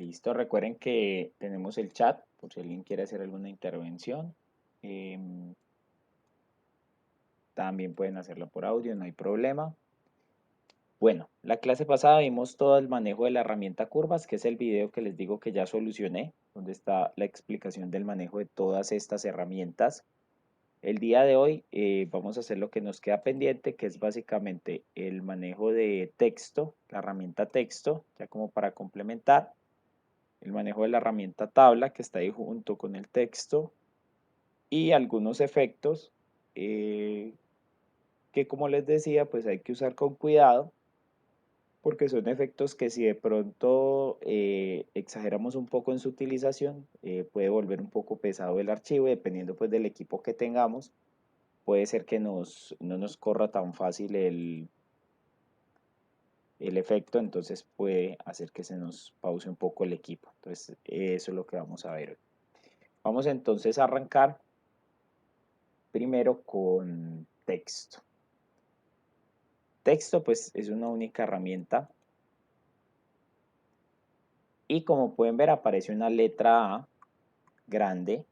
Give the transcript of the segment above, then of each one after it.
Listo, recuerden que tenemos el chat por si alguien quiere hacer alguna intervención. Em, También pueden hacerlo por audio, no hay problema. Bueno, la clase pasada vimos todo el manejo de la herramienta curvas, que es el video que les digo que ya solucioné, donde está la explicación del manejo de todas estas herramientas. El día de hoy vamos a hacer lo que nos queda pendiente, que es básicamente el manejo de texto, la herramienta texto, ya como para complementar, el manejo de la herramienta tabla, que está ahí junto con el texto, y algunos efectos que, como les decía, pues hay que usar con cuidado porque son efectos que si de pronto exageramos un poco en su utilización, puede volver un poco pesado el archivo y dependiendo pues del equipo que tengamos, puede ser que no nos corra tan fácil el efecto, entonces puede hacer que se nos pause un poco el equipo. Entonces eso es lo que vamos a ver hoy. Vamos entonces a arrancar primero con texto. Texto pues es una única herramienta y como pueden ver aparece una letra A grande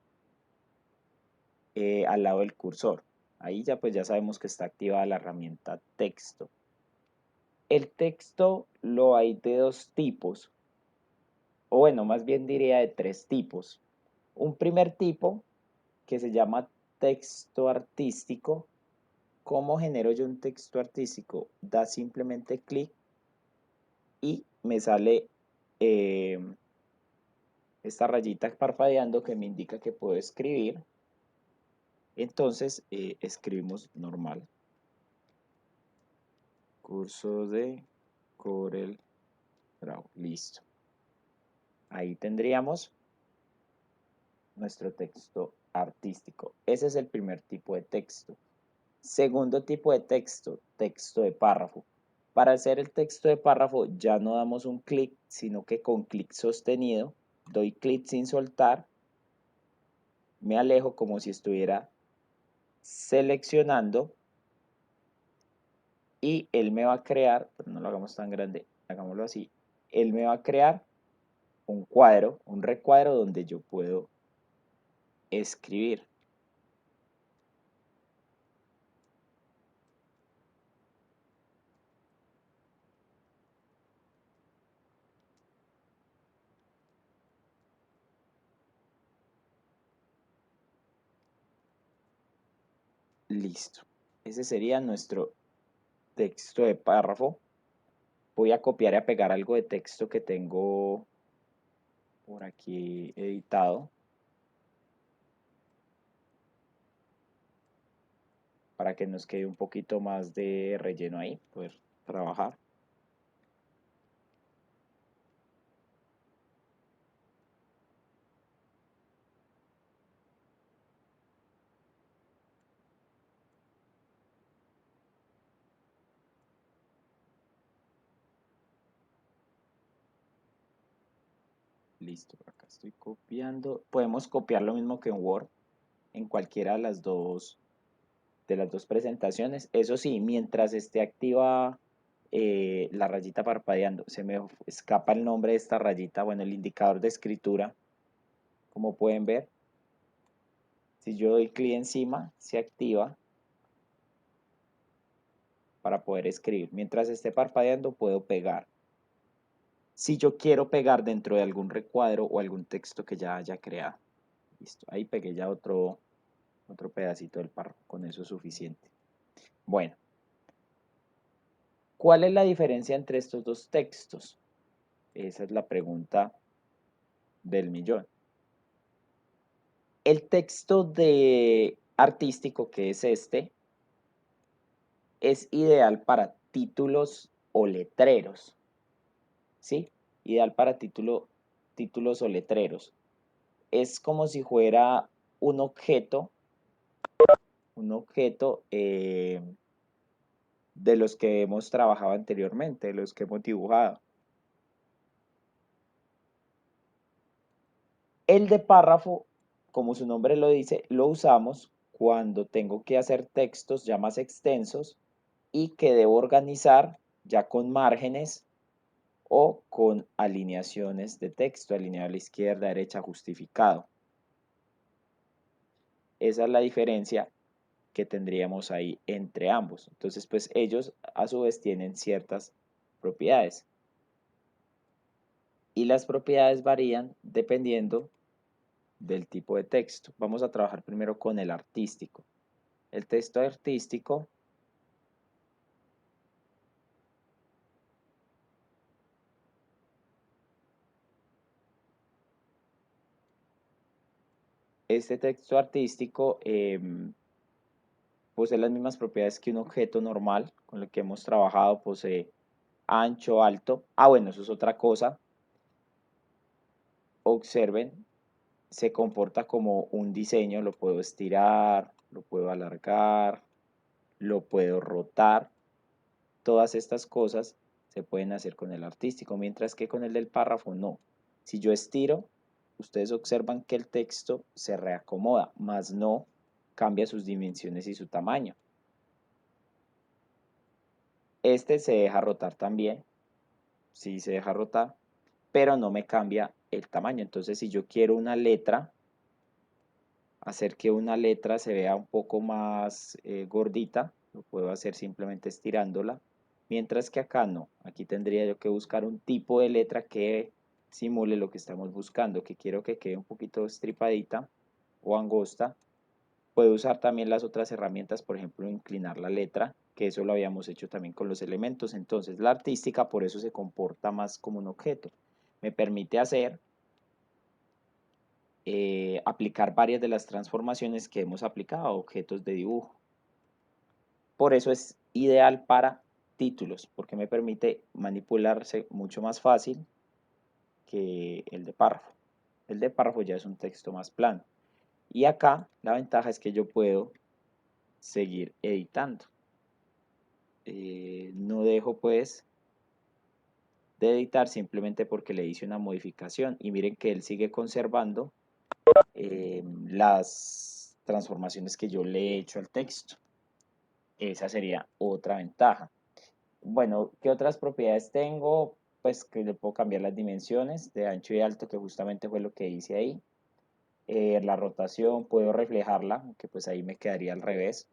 al lado del cursor. Ahí ya pues ya sabemos que está activada la herramienta texto. El texto lo hay de dos tipos, o bueno, más bien diría de tres tipos. Un primer tipo que se llama texto artístico. ¿Cómo genero yo un texto artístico? Da simplemente clic y me sale esta rayita parpadeando que me indica que puedo escribir. Entonces escribimos normal. Curso de Corel Draw. Listo. Ahí tendríamos nuestro texto artístico. Ese es el primer tipo de texto. Segundo tipo de texto, texto de párrafo. Para hacer el texto de párrafo ya no damos un clic, sino que con clic sostenido doy clic sin soltar, me alejo como si estuviera seleccionando y él me va a crear, pero no lo hagamos tan grande, hagámoslo así, él me va a crear un cuadro, un recuadro donde yo puedo escribir. Listo. Ese sería nuestro texto de párrafo. Voy a copiar y a pegar algo de texto que tengo por aquí editado para que nos quede un poquito más de relleno ahí, poder trabajar. Listo, acá estoy copiando. Podemos copiar lo mismo que en Word en cualquiera de las dos presentaciones. Eso sí, mientras esté activa la rayita parpadeando, se me escapa el nombre de esta rayita, bueno, el indicador de escritura, como pueden ver. Si yo doy clic encima, se activa para poder escribir. Mientras esté parpadeando, puedo pegar. Si yo quiero pegar dentro de algún recuadro o algún texto que ya haya creado. Listo, ahí pegué ya otro pedacito del párrafo, con eso es suficiente. Bueno, ¿cuál es la diferencia entre estos dos textos? Esa es la pregunta del millón. El texto de artístico, que es este, es ideal para títulos o letreros, ¿sí? Ideal para títulos o letreros. Es como si fuera un objeto de los que hemos trabajado anteriormente, de los que hemos dibujado. El de párrafo, como su nombre lo dice, lo usamos cuando tengo que hacer textos ya más extensos y que debo organizar ya con márgenes o con alineaciones de texto, alineado a la izquierda, derecha, justificado. Esa es la diferencia que tendríamos ahí entre ambos. Entonces, pues ellos a su vez tienen ciertas propiedades. Y las propiedades varían dependiendo del tipo de texto. Vamos a trabajar primero con el artístico. El texto artístico este texto artístico posee las mismas propiedades que un objeto normal con el que hemos trabajado, posee ancho, alto. Ah, bueno, eso es otra cosa. Observen, se comporta como un diseño, lo puedo estirar, lo puedo alargar, lo puedo rotar. Todas estas cosas se pueden hacer con el artístico, mientras que con el del párrafo no. Si yo estiro, ustedes observan que el texto se reacomoda, más no cambia sus dimensiones y su tamaño. Este se deja rotar también, sí se deja rotar, pero no me cambia el tamaño. Entonces, si yo quiero una letra, hacer que una letra se vea un poco más gordita, lo puedo hacer simplemente estirándola, mientras que acá no. Aquí tendría yo que buscar un tipo de letra que simule lo que estamos buscando, que quiero que quede un poquito estripadita o angosta. Puedo usar también las otras herramientas, por ejemplo, inclinar la letra, que eso lo habíamos hecho también con los elementos. Entonces, la artística por eso se comporta más como un objeto. Me permite hacer aplicar varias de las transformaciones que hemos aplicado a objetos de dibujo. Por eso es ideal para títulos, porque me permite manipularse mucho más fácil que el de párrafo. El de párrafo ya es un texto más plano. Y acá la ventaja es que yo puedo seguir editando. No dejo pues de editar simplemente porque le hice una modificación y miren que él sigue conservando las transformaciones que yo le he hecho al texto. Esa sería otra ventaja. Bueno, ¿qué otras propiedades tengo? Pues que le puedo cambiar las dimensiones de ancho y alto, que justamente fue lo que hice ahí. La rotación puedo reflejarla, que pues ahí me quedaría al revés.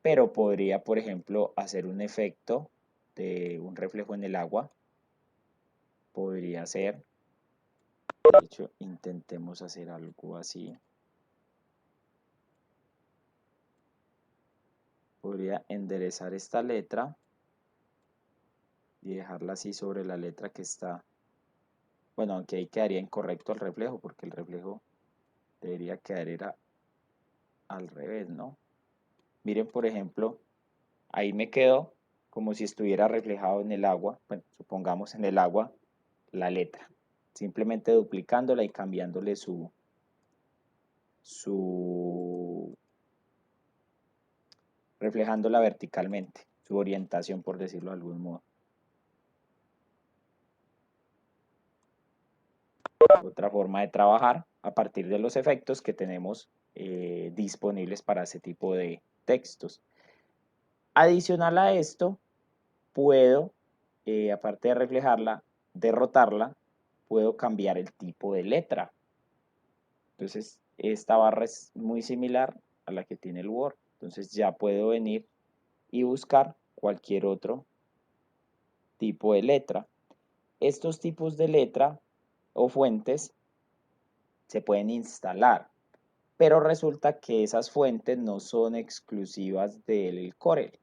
Pero podría, por ejemplo, hacer un efecto de un reflejo en el agua. Podría ser. De hecho, intentemos hacer algo así. Podría enderezar esta letra y dejarla así sobre la letra que está. Bueno, aunque ahí quedaría incorrecto el reflejo, porque el reflejo debería quedar era al revés, ¿no? Miren, por ejemplo, ahí me quedó como si estuviera reflejado en el agua, bueno, supongamos en el agua, la letra. Simplemente duplicándola y cambiándole su reflejándola verticalmente, su orientación, por decirlo de algún modo. Otra forma de trabajar a partir de los efectos que tenemos disponibles para ese tipo de textos. Adicional a esto, puedo, aparte de reflejarla, derrotarla, puedo cambiar el tipo de letra. Entonces, esta barra es muy similar a la que tiene el Word. Entonces, ya puedo venir y buscar cualquier otro tipo de letra. Estos tipos de letra o fuentes se pueden instalar, pero resulta que esas fuentes no son exclusivas del Corel.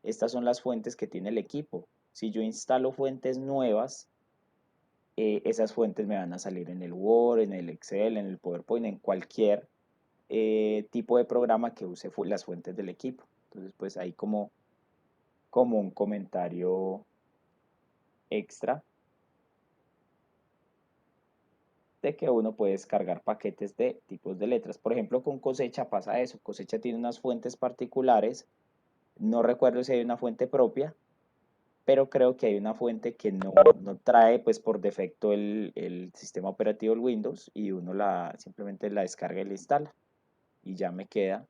Estas son las fuentes que tiene el equipo. Si yo instalo fuentes nuevas, esas fuentes me van a salir en el Word, en el Excel, en el PowerPoint, en cualquier tipo de programa que use las fuentes del equipo. Entonces, pues ahí como un comentario extra de que uno puede descargar paquetes de tipos de letras. Por ejemplo, con Cosecha pasa eso. Cosecha tiene unas fuentes particulares. No recuerdo si hay una fuente propia, pero creo que hay una fuente que no trae pues por defecto el sistema operativo, el Windows, y uno simplemente la descarga y la instala. Y ya me queda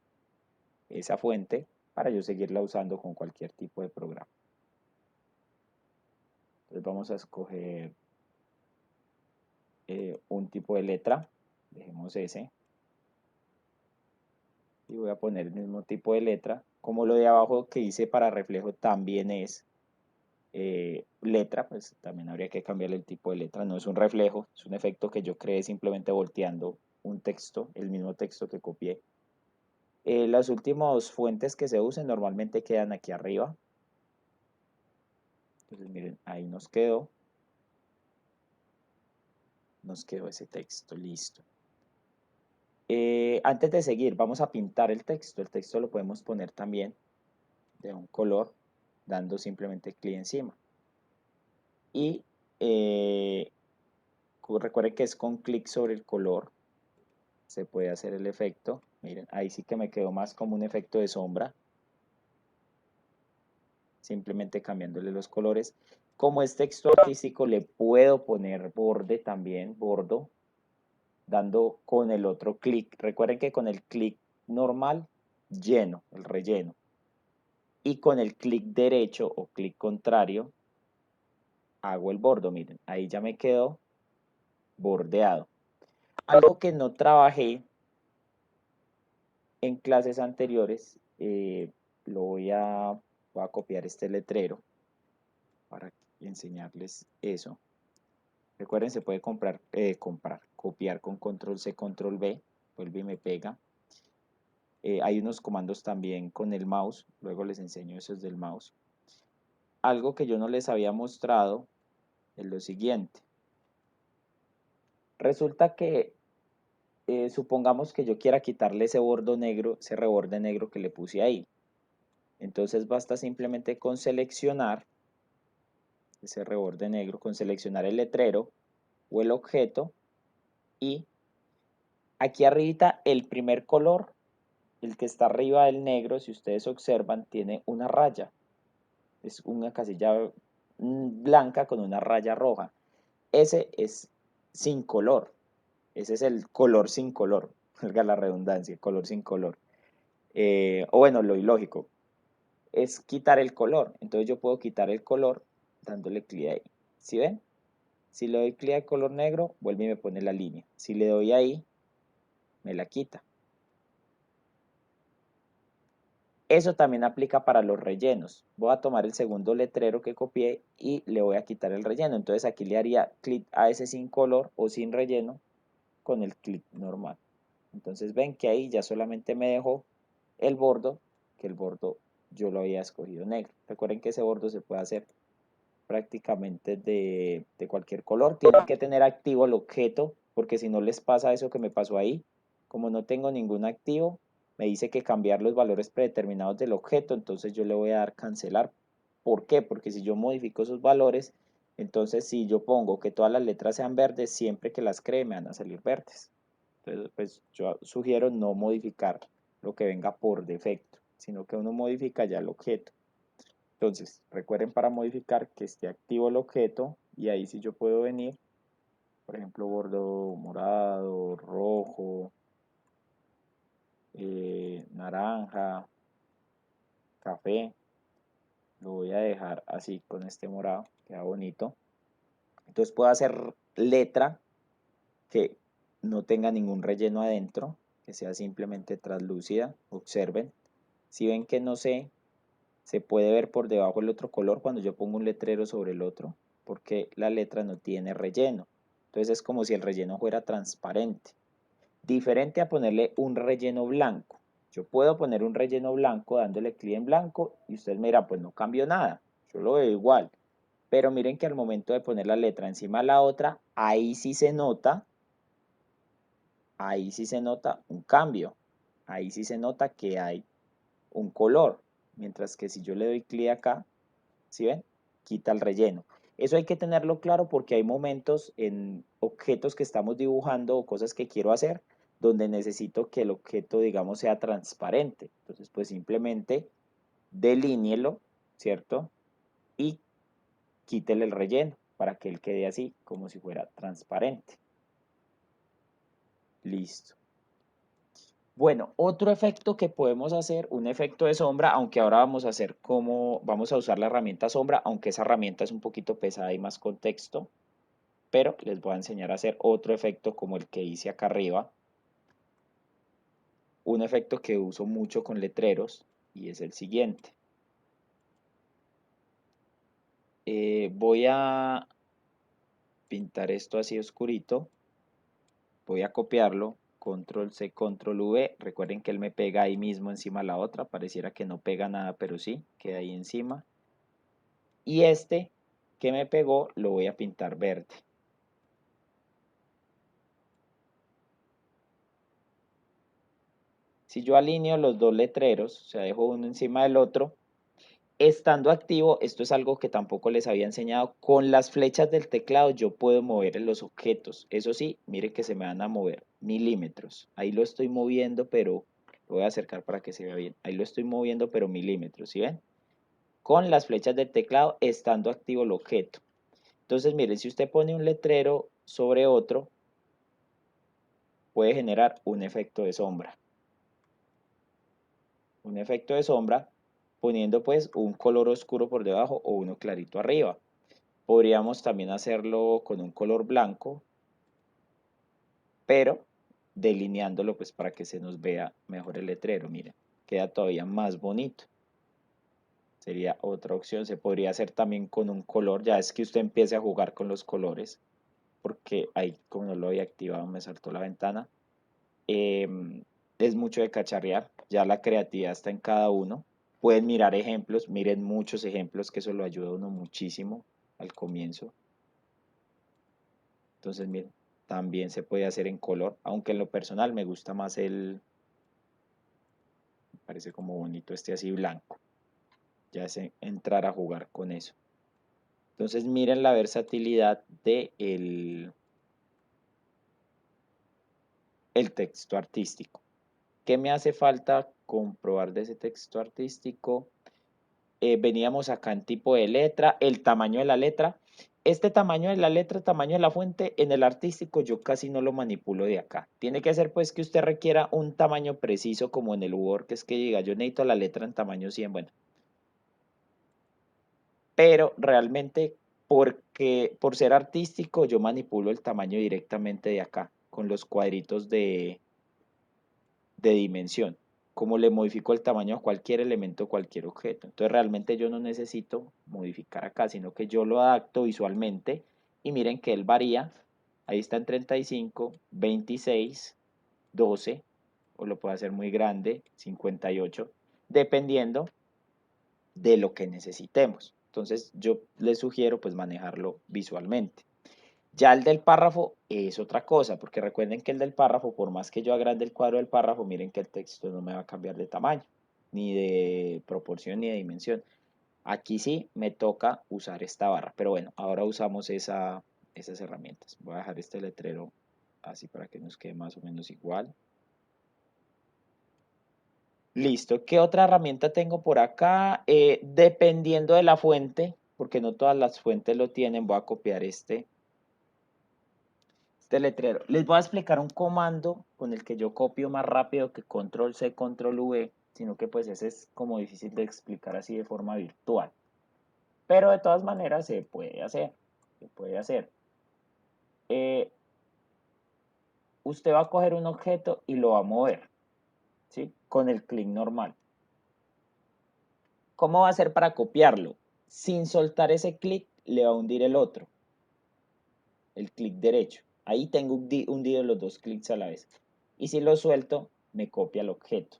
esa fuente para yo seguirla usando con cualquier tipo de programa. Entonces vamos a escoger un tipo de letra, dejemos ese, y voy a poner el mismo tipo de letra, como lo de abajo que hice para reflejo también es letra, pues también habría que cambiarle el tipo de letra, no es un reflejo, es un efecto que yo creé simplemente volteando un texto, el mismo texto que copié. Las últimas fuentes que se usen normalmente quedan aquí arriba, entonces miren, ahí nos quedó ese texto, listo. Antes de seguir, vamos a pintar el texto lo podemos poner también de un color, dando simplemente clic encima. Y recuerden que es con clic sobre el color, se puede hacer el efecto. Miren, ahí sí que me quedó más como un efecto de sombra, simplemente cambiándole los colores. Como es texto artístico, le puedo poner borde también, bordo, dando con el otro clic. Recuerden que con el clic normal, lleno, el relleno. Y con el clic derecho o clic contrario, hago el bordo. Miren, ahí ya me quedó bordeado. Algo que no trabajé en clases anteriores, lo voy a copiar este letrero para enseñarles eso. Recuerden, se puede copiar con control C, control V, vuelve y me pega. Hay unos comandos también con el mouse, luego les enseño esos del mouse. Algo que yo no les había mostrado es lo siguiente. Resulta que supongamos que yo quiera quitarle ese bordo negro, ese reborde negro que le puse ahí. Entonces basta simplemente con seleccionar ese reborde negro, con seleccionar el letrero o el objeto y aquí arriba el primer color, el que está arriba del negro, si ustedes observan, tiene una raya. Es una casilla blanca con una raya roja. Ese es sin color. Ese es el color sin color, valga la redundancia, color sin color. O bueno, lo ilógico es quitar el color. Entonces yo puedo quitar el color dándole clic ahí. ¿Sí ven? Si le doy clic al color negro, vuelve y me pone la línea. Si le doy ahí, me la quita. Eso también aplica para los rellenos. Voy a tomar el segundo letrero que copié y le voy a quitar el relleno. Entonces aquí le haría clic a ese sin color o sin relleno con el clic normal. Entonces ven que ahí ya solamente me dejó el bordo, que el bordo yo lo había escogido negro. Recuerden que ese bordo se puede hacer prácticamente de cualquier color. Tienen que tener activo el objeto, porque si no les pasa eso que me pasó ahí, como no tengo ningún activo, me dice que cambiar los valores predeterminados del objeto, entonces yo le voy a dar cancelar. ¿Por qué? Porque si yo modifico esos valores, entonces si yo pongo que todas las letras sean verdes, siempre que las cree me van a salir verdes. Entonces, pues yo sugiero no modificar lo que venga por defecto, sino que uno modifica ya el objeto. Entonces, recuerden para modificar que esté activo el objeto y ahí sí yo puedo venir, por ejemplo, bordo morado, rojo, naranja, café. Lo voy a dejar así con este morado, queda bonito. Entonces puedo hacer letra que no tenga ningún relleno adentro, que sea simplemente translúcida. Observen. Si ven que no sé, se puede ver por debajo el otro color cuando yo pongo un letrero sobre el otro, porque la letra no tiene relleno. Entonces es como si el relleno fuera transparente. Diferente a ponerle un relleno blanco. Yo puedo poner un relleno blanco dándole clic en blanco y ustedes me dirán, pues no cambió nada, yo lo veo igual. Pero miren que al momento de poner la letra encima de la otra, ahí sí se nota un cambio. Ahí sí se nota que hay un color. Mientras que si yo le doy clic acá, ¿sí ven? Quita el relleno. Eso hay que tenerlo claro porque hay momentos en objetos que estamos dibujando o cosas que quiero hacer donde necesito que el objeto, digamos, sea transparente. Entonces, pues simplemente delíneelo, ¿cierto? Y quítele el relleno para que él quede así, como si fuera transparente. Listo. Bueno, otro efecto que podemos hacer, un efecto de sombra, aunque ahora vamos a hacer como, vamos a usar la herramienta sombra, aunque esa herramienta es un poquito pesada y más contexto, pero les voy a enseñar a hacer otro efecto como el que hice acá arriba, un efecto que uso mucho con letreros y es el siguiente. Voy a pintar esto así oscurito, voy a copiarlo, control C, control V, recuerden que él me pega ahí mismo encima de la otra, pareciera que no pega nada, pero sí, queda ahí encima. Y este que me pegó lo voy a pintar verde. Si yo alineo los dos letreros, o sea, dejo uno encima del otro, estando activo, esto es algo que tampoco les había enseñado, con las flechas del teclado yo puedo mover los objetos. Eso sí, miren que se me van a mover milímetros. Ahí lo estoy moviendo, pero lo voy a acercar para que se vea bien. Ahí lo estoy moviendo, pero milímetros, ¿sí ven? Con las flechas del teclado, estando activo el objeto. Entonces, miren, si usted pone un letrero sobre otro, puede generar un efecto de sombra. Un efecto de sombra poniendo pues un color oscuro por debajo o uno clarito arriba. Podríamos también hacerlo con un color blanco, pero delineándolo pues para que se nos vea mejor el letrero. Miren, queda todavía más bonito. Sería otra opción. Se podría hacer también con un color. Ya es que usted empiece a jugar con los colores, porque ahí como no lo había activado me saltó la ventana. Es mucho de cacharrear. Ya la creatividad está en cada uno. Pueden mirar ejemplos, miren muchos ejemplos, que eso lo ayuda a uno muchísimo al comienzo. Entonces, miren, también se puede hacer en color, aunque en lo personal me gusta más me parece como bonito este así blanco. Ya es entrar a jugar con eso. Entonces, miren la versatilidad de el texto artístico. ¿Qué me hace falta comprobar de ese texto artístico? Veníamos acá en tipo de letra, el tamaño de la letra. Este tamaño de la letra, tamaño de la fuente, en el artístico yo casi no lo manipulo de acá. Tiene que ser pues que usted requiera un tamaño preciso como en el Word, que es que diga yo necesito la letra en tamaño 100, bueno. Pero realmente porque por ser artístico yo manipulo el tamaño directamente de acá, con los cuadritos de dimensión, como le modifico el tamaño a cualquier elemento, cualquier objeto. Entonces realmente yo no necesito modificar acá, sino que yo lo adapto visualmente y miren que él varía. Ahí está en 35, 26, 12, o lo puedo hacer muy grande, 58, dependiendo de lo que necesitemos. Entonces yo les sugiero pues manejarlo visualmente. Ya el del párrafo es otra cosa, porque recuerden que el del párrafo, por más que yo agrande el cuadro del párrafo, miren que el texto no me va a cambiar de tamaño, ni de proporción, ni de dimensión. Aquí sí me toca usar esta barra, pero bueno, ahora usamos esas herramientas. Voy a dejar este letrero así para que nos quede más o menos igual. Listo, ¿qué otra herramienta tengo por acá? Dependiendo de la fuente, porque no todas las fuentes lo tienen, voy a copiar este letrero. Les voy a explicar un comando con el que yo copio más rápido que control C, control V, sino que pues ese es como difícil de explicar así de forma virtual. Pero de todas maneras se puede hacer, se puede hacer. Eh, Usted va a coger un objeto y lo va a mover, ¿sí? Con el clic normal. ¿Cómo va a hacer para copiarlo? Sin soltar ese clic le va a hundir el otro, el clic derecho. Ahí tengo hundido los dos clics a la vez. Y si lo suelto, me copia el objeto.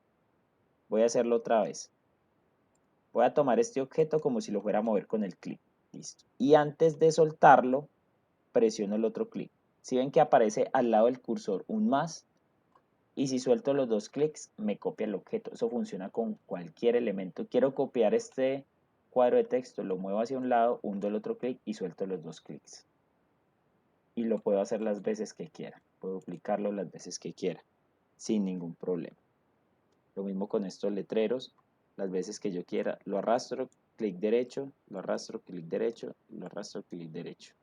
Voy a hacerlo otra vez. Voy a tomar este objeto como si lo fuera a mover con el clic. Listo. Y antes de soltarlo, presiono el otro clic. Si ven que aparece al lado del cursor un más, y si suelto los dos clics, me copia el objeto. Eso funciona con cualquier elemento. Quiero copiar este cuadro de texto, lo muevo hacia un lado, hundo el otro clic y suelto los dos clics. Y lo puedo hacer las veces que quiera. Puedo duplicarlo las veces que quiera, sin ningún problema. Lo mismo con estos letreros, las veces que yo quiera, lo arrastro, clic derecho, lo arrastro, clic derecho, lo arrastro, clic derecho.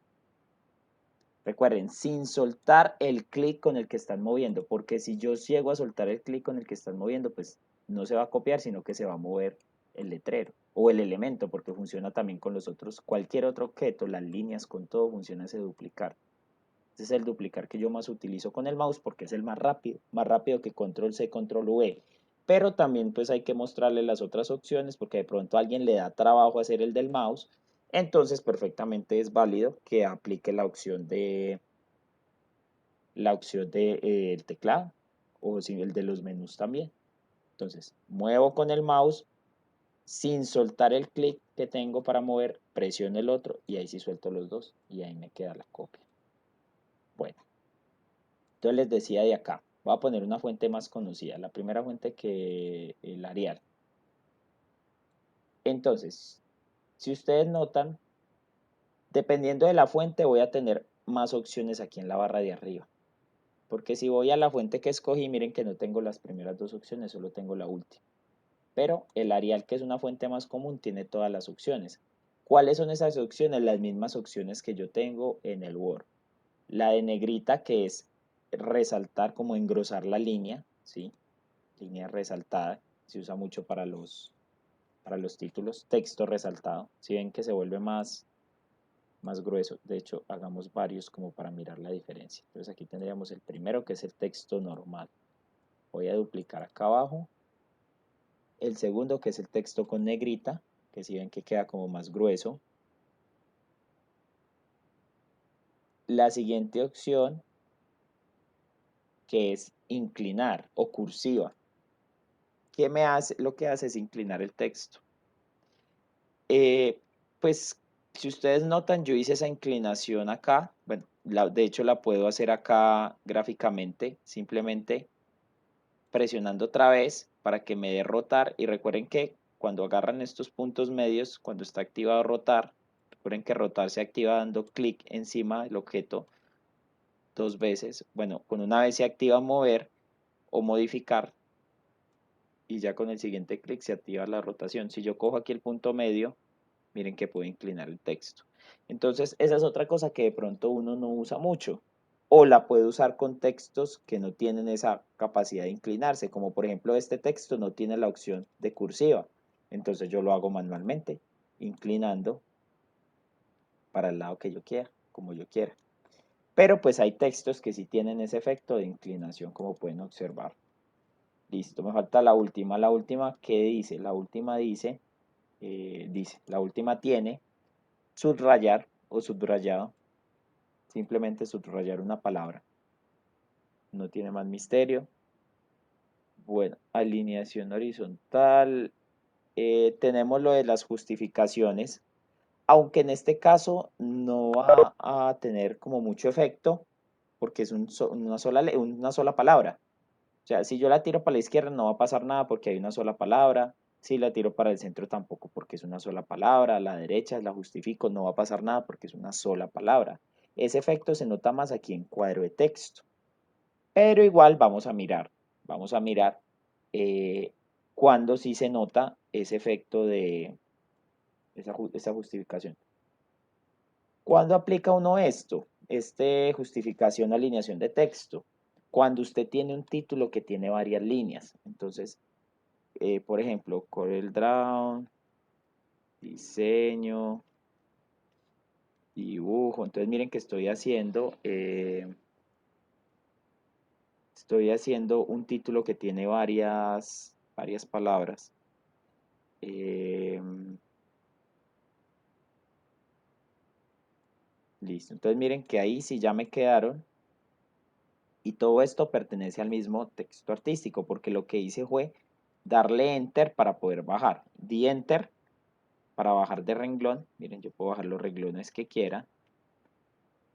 Recuerden, sin soltar el clic con el que están moviendo, porque si yo llego a soltar el clic con el que están moviendo, pues no se va a copiar, sino que se va a mover el letrero o el elemento, porque funciona también con los otros, cualquier otro objeto, las líneas, con todo funciona ese duplicar. Ese es el duplicar que yo más utilizo con el mouse porque es el más rápido que control C, control V. Pero también pues hay que mostrarle las otras opciones porque de pronto a alguien le da trabajo hacer el del mouse. Entonces perfectamente es válido que aplique la opción de, el teclado o si el de los menús también. Entonces muevo con el mouse sin soltar el clic que tengo para mover, presiono el otro y ahí sí suelto los dos y ahí me queda la copia. Bueno, entonces les decía de acá, voy a poner una fuente más conocida, la primera fuente que el Arial. Entonces, si ustedes notan, dependiendo de la fuente voy a tener más opciones aquí en la barra de arriba. Porque si voy a la fuente que escogí, miren que no tengo las primeras dos opciones, solo tengo la última. Pero el Arial, que es una fuente más común, tiene todas las opciones. ¿Cuáles son esas opciones? Las mismas opciones que yo tengo en el Word. La de negrita, que es resaltar, como engrosar la línea, ¿sí? Línea resaltada, se usa mucho para los títulos. Texto resaltado, si ven que se vuelve más grueso. De hecho, hagamos varios como para mirar la diferencia. Entonces aquí tendríamos el primero, que es el texto normal. Voy a duplicar acá abajo. El segundo, que es el texto con negrita, que si ven que queda como más grueso. La siguiente opción, que es inclinar o cursiva. ¿Qué me hace? Lo que hace es inclinar el texto. Pues si ustedes notan, yo hice esa inclinación acá. Bueno, de hecho la puedo hacer acá gráficamente, simplemente presionando otra vez para que me dé rotar. Y recuerden que cuando agarran estos puntos medios, cuando está activado rotar, recuerden que rotar se activa dando clic encima del objeto dos veces. Bueno, con una vez se activa mover o modificar y ya con el siguiente clic se activa la rotación. Si yo cojo aquí el punto medio, miren que puedo inclinar el texto. Entonces, esa es otra cosa que de pronto uno no usa mucho. O la puede usar con textos que no tienen esa capacidad de inclinarse, como por ejemplo este texto no tiene la opción de cursiva. Entonces yo lo hago manualmente, inclinando para el lado que yo quiera, como yo quiera. Pero pues hay textos que sí tienen ese efecto de inclinación, como pueden observar. Listo, me falta la última. La última, ¿qué dice? La última la última tiene subrayar o subrayado, simplemente subrayar una palabra, no tiene más misterio. Bueno, alineación horizontal, tenemos lo de las justificaciones, aunque en este caso no va a tener como mucho efecto, porque es una sola palabra. O sea, si yo la tiro para la izquierda no va a pasar nada porque hay una sola palabra. Si la tiro para el centro tampoco porque es una sola palabra. A la derecha la justifico, no va a pasar nada porque es una sola palabra. Ese efecto se nota más aquí en cuadro de texto. Pero igual vamos a mirar eh, cuando sí se nota ese efecto de esa justificación. ¿Cuándo aplica uno esto? Justificación, alineación de texto. Cuando usted tiene un título que tiene varias líneas. Entonces, por ejemplo, Corel Draw, diseño, dibujo. Entonces, miren que estoy haciendo un título que tiene varias palabras. Listo. Entonces, miren que ahí sí ya me quedaron. Y todo esto pertenece al mismo texto artístico, porque lo que hice fue darle enter para poder bajar. Di enter para bajar de renglón. Miren, yo puedo bajar los renglones que quiera.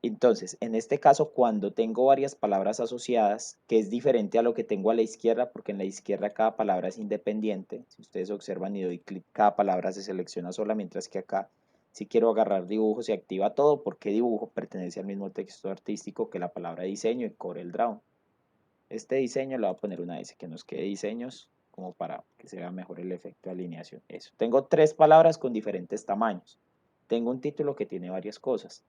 Entonces, en este caso, cuando tengo varias palabras asociadas, que es diferente a lo que tengo a la izquierda, porque en la izquierda cada palabra es independiente. Si ustedes observan y doy clic, cada palabra se selecciona sola, mientras que acá, si quiero agarrar dibujo, se activa todo, porque dibujo pertenece al mismo texto artístico que la palabra diseño y Corel Draw. Este diseño le voy a poner una S, que nos quede diseños, como para que se vea mejor el efecto de alineación. Eso. Tengo tres palabras con diferentes tamaños. Tengo un título que tiene varias cosas.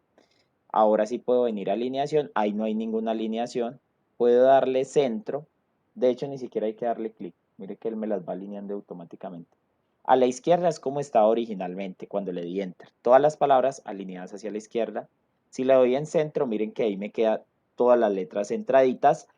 Ahora sí puedo venir a alineación, ahí no hay ninguna alineación, puedo darle centro, de hecho ni siquiera hay que darle clic, mire que él me las va alineando automáticamente. A la izquierda es como estaba originalmente cuando le di enter, todas las palabras alineadas hacia la izquierda. Si le doy en centro, miren que ahí me quedan todas las letras centraditas.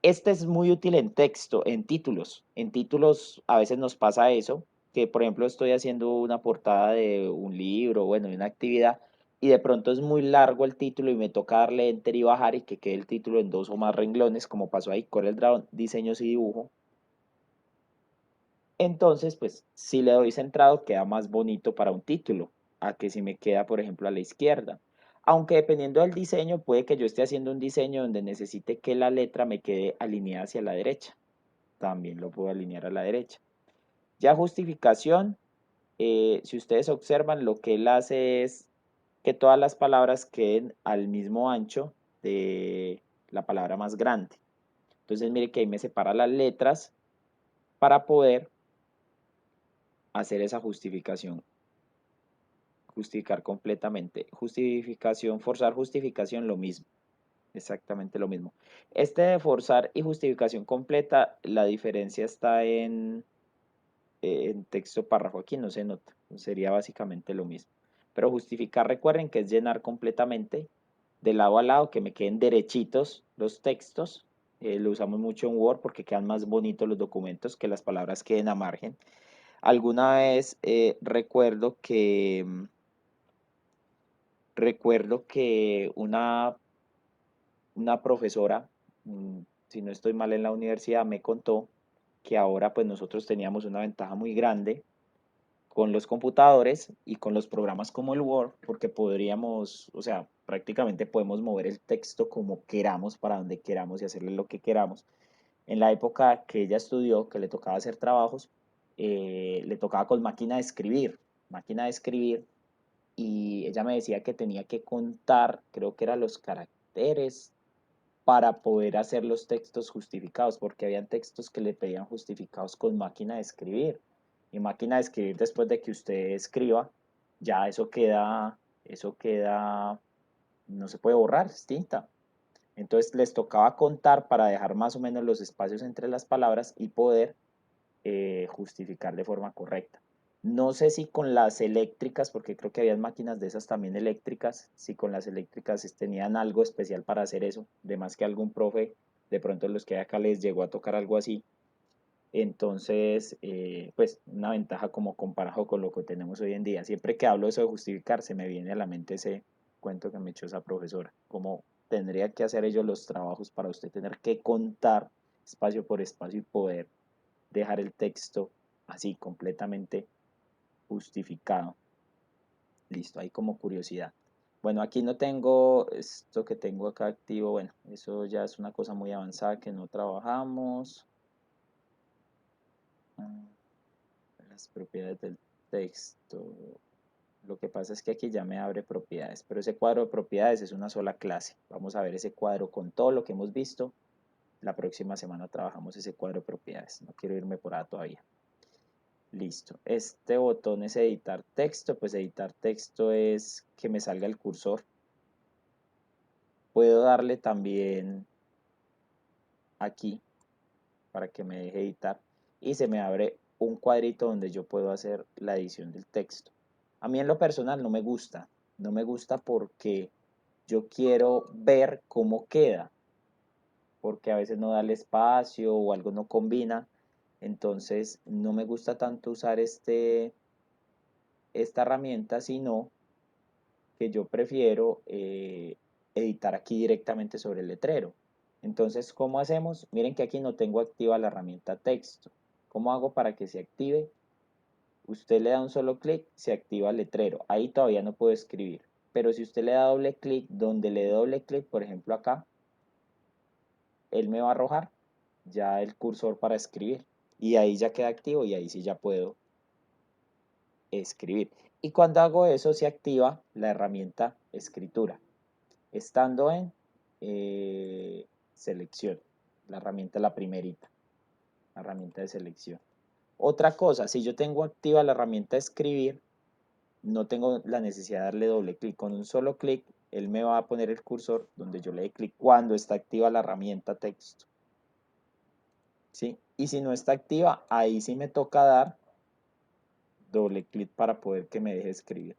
Este es muy útil en texto, en títulos. En títulos a veces nos pasa eso, que por ejemplo estoy haciendo una portada de un libro, bueno, de una actividad, y de pronto es muy largo el título y me toca darle enter y bajar y que quede el título en 2 o más renglones, como pasó ahí con el Dragon, diseños y dibujo. Entonces, pues si le doy centrado queda más bonito para un título, a que si me queda, por ejemplo, a la izquierda. Aunque dependiendo del diseño, puede que yo esté haciendo un diseño donde necesite que la letra me quede alineada hacia la derecha. También lo puedo alinear a la derecha. Ya justificación, si ustedes observan, lo que él hace es que todas las palabras queden al mismo ancho de la palabra más grande. Entonces, mire que ahí me separa las letras para poder hacer esa justificación, justificar completamente. Justificación, forzar justificación, lo mismo, exactamente lo mismo. Este de forzar y justificación completa, la diferencia está en texto párrafo. Aquí no se nota, sería básicamente lo mismo. Pero justificar, recuerden que es llenar completamente de lado a lado, que me queden derechitos los textos. Lo usamos mucho en Word porque quedan más bonitos los documentos, que las palabras queden a margen. Alguna vez recuerdo que una profesora, si no estoy mal en la universidad, me contó que ahora pues nosotros teníamos una ventaja muy grande con los computadores y con los programas como el Word, porque podríamos, o sea, prácticamente podemos mover el texto como queramos, para donde queramos y hacerle lo que queramos. En la época que ella estudió, que le tocaba hacer trabajos, le tocaba con máquina de escribir, y ella me decía que tenía que contar, creo que eran los caracteres, para poder hacer los textos justificados, porque habían textos que le pedían justificados con máquina de escribir. Y máquina de escribir, después de que usted escriba, ya eso queda, no se puede borrar, es tinta. Entonces les tocaba contar para dejar más o menos los espacios entre las palabras y poder justificar de forma correcta. No sé si con las eléctricas, porque creo que había máquinas de esas también eléctricas, si con las eléctricas tenían algo especial para hacer eso, de más que algún profe, de pronto los que hay acá les llegó a tocar algo así. Entonces, pues una ventaja como comparado con lo que tenemos hoy en día. Siempre que hablo de eso de justificar, se me viene a la mente ese cuento que me echó esa profesora, cómo tendría que hacer ellos los trabajos para usted tener que contar espacio por espacio y poder dejar el texto así completamente justificado. Listo, ahí como curiosidad. Bueno, aquí no tengo esto que tengo acá activo. Bueno, eso ya es una cosa muy avanzada que no trabajamos. Ah, las propiedades del texto. Lo que pasa es que aquí ya me abre propiedades, pero ese cuadro de propiedades es una sola clase. Vamos a ver ese cuadro con todo lo que hemos visto. La próxima semana trabajamos ese cuadro de propiedades. No quiero irme por ahí todavía. Listo. Este botón es editar texto. Pues editar texto es que me salga el cursor. Puedo darle también aquí para que me deje editar y se me abre un cuadrito donde yo puedo hacer la edición del texto. A mí en lo personal no me gusta porque yo quiero ver cómo queda, porque a veces no da el espacio o algo no combina, entonces no me gusta tanto usar esta herramienta, sino que yo prefiero editar aquí directamente sobre el letrero. Entonces, ¿cómo hacemos? Miren que aquí no tengo activa la herramienta texto. ¿Cómo hago para que se active? Usted le da un solo clic, se activa el letrero. Ahí todavía no puedo escribir. Pero si usted le da doble clic, donde le dé doble clic, por ejemplo acá, él me va a arrojar ya el cursor para escribir. Y ahí ya queda activo y ahí sí ya puedo escribir. Y cuando hago eso se activa la herramienta escritura, estando en selección, la herramienta la primerita, la herramienta de selección. Otra cosa, si yo tengo activa la herramienta escribir, no tengo la necesidad de darle doble clic, con un solo clic él me va a poner el cursor donde yo le dé clic cuando está activa la herramienta texto. ¿Sí? Y si no está activa, ahí sí me toca dar doble clic para poder que me deje escribir.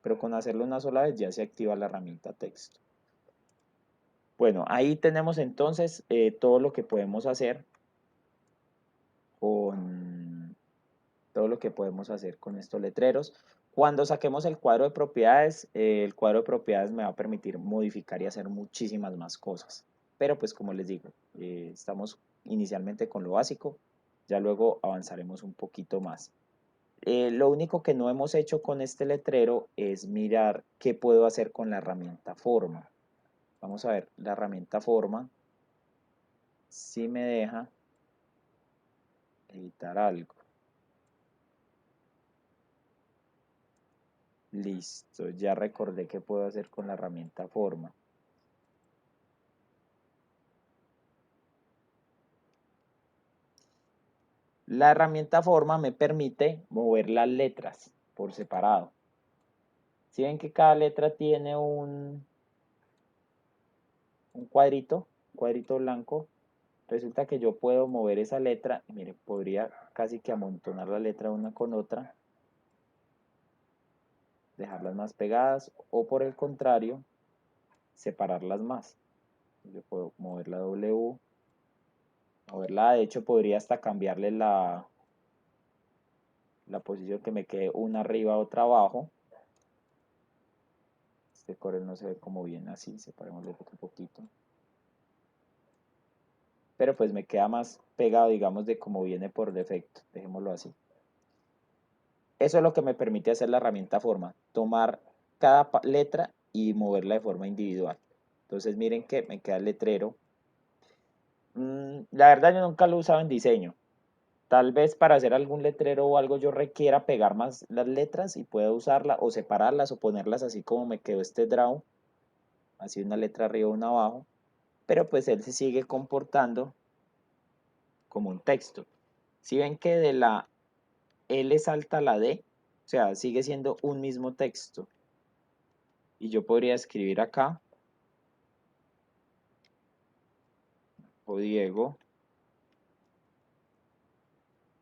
Pero con hacerlo una sola vez ya se activa la herramienta texto. Bueno, ahí tenemos entonces todo lo que podemos hacer con estos letreros. Cuando saquemos el cuadro de propiedades, el cuadro de propiedades me va a permitir modificar y hacer muchísimas más cosas. Pero pues como les digo, estamos inicialmente con lo básico, ya luego avanzaremos un poquito más. Lo único que no hemos hecho con este letrero es mirar qué puedo hacer con la herramienta forma. Vamos a ver, la herramienta forma, si me deja editar algo. Listo, ya recordé qué puedo hacer con la herramienta forma. La herramienta forma me permite mover las letras por separado. Si ven que cada letra tiene un cuadrito blanco, resulta que yo puedo mover esa letra, mire, podría casi que amontonar la letra una con otra, dejarlas más pegadas o por el contrario, separarlas más. Yo puedo mover la W, moverla, de hecho podría hasta cambiarle la posición que me quede una arriba, otra abajo. Este core no se ve como bien así, separémosle un poquito. Pero pues me queda más pegado, digamos, de como viene por defecto, dejémoslo así. Eso es lo que me permite hacer la herramienta forma, tomar cada letra y moverla de forma individual. Entonces miren que me queda el letrero. La verdad yo nunca lo he usado en diseño. Tal vez para hacer algún letrero o algo yo requiera pegar más las letras y pueda usarla o separarlas o ponerlas así como me quedó este draw. Así una letra arriba, una abajo. Pero pues él se sigue comportando como un texto. Si ven que de la L salta la D, o sea, sigue siendo un mismo texto. Y yo podría escribir acá, o Diego,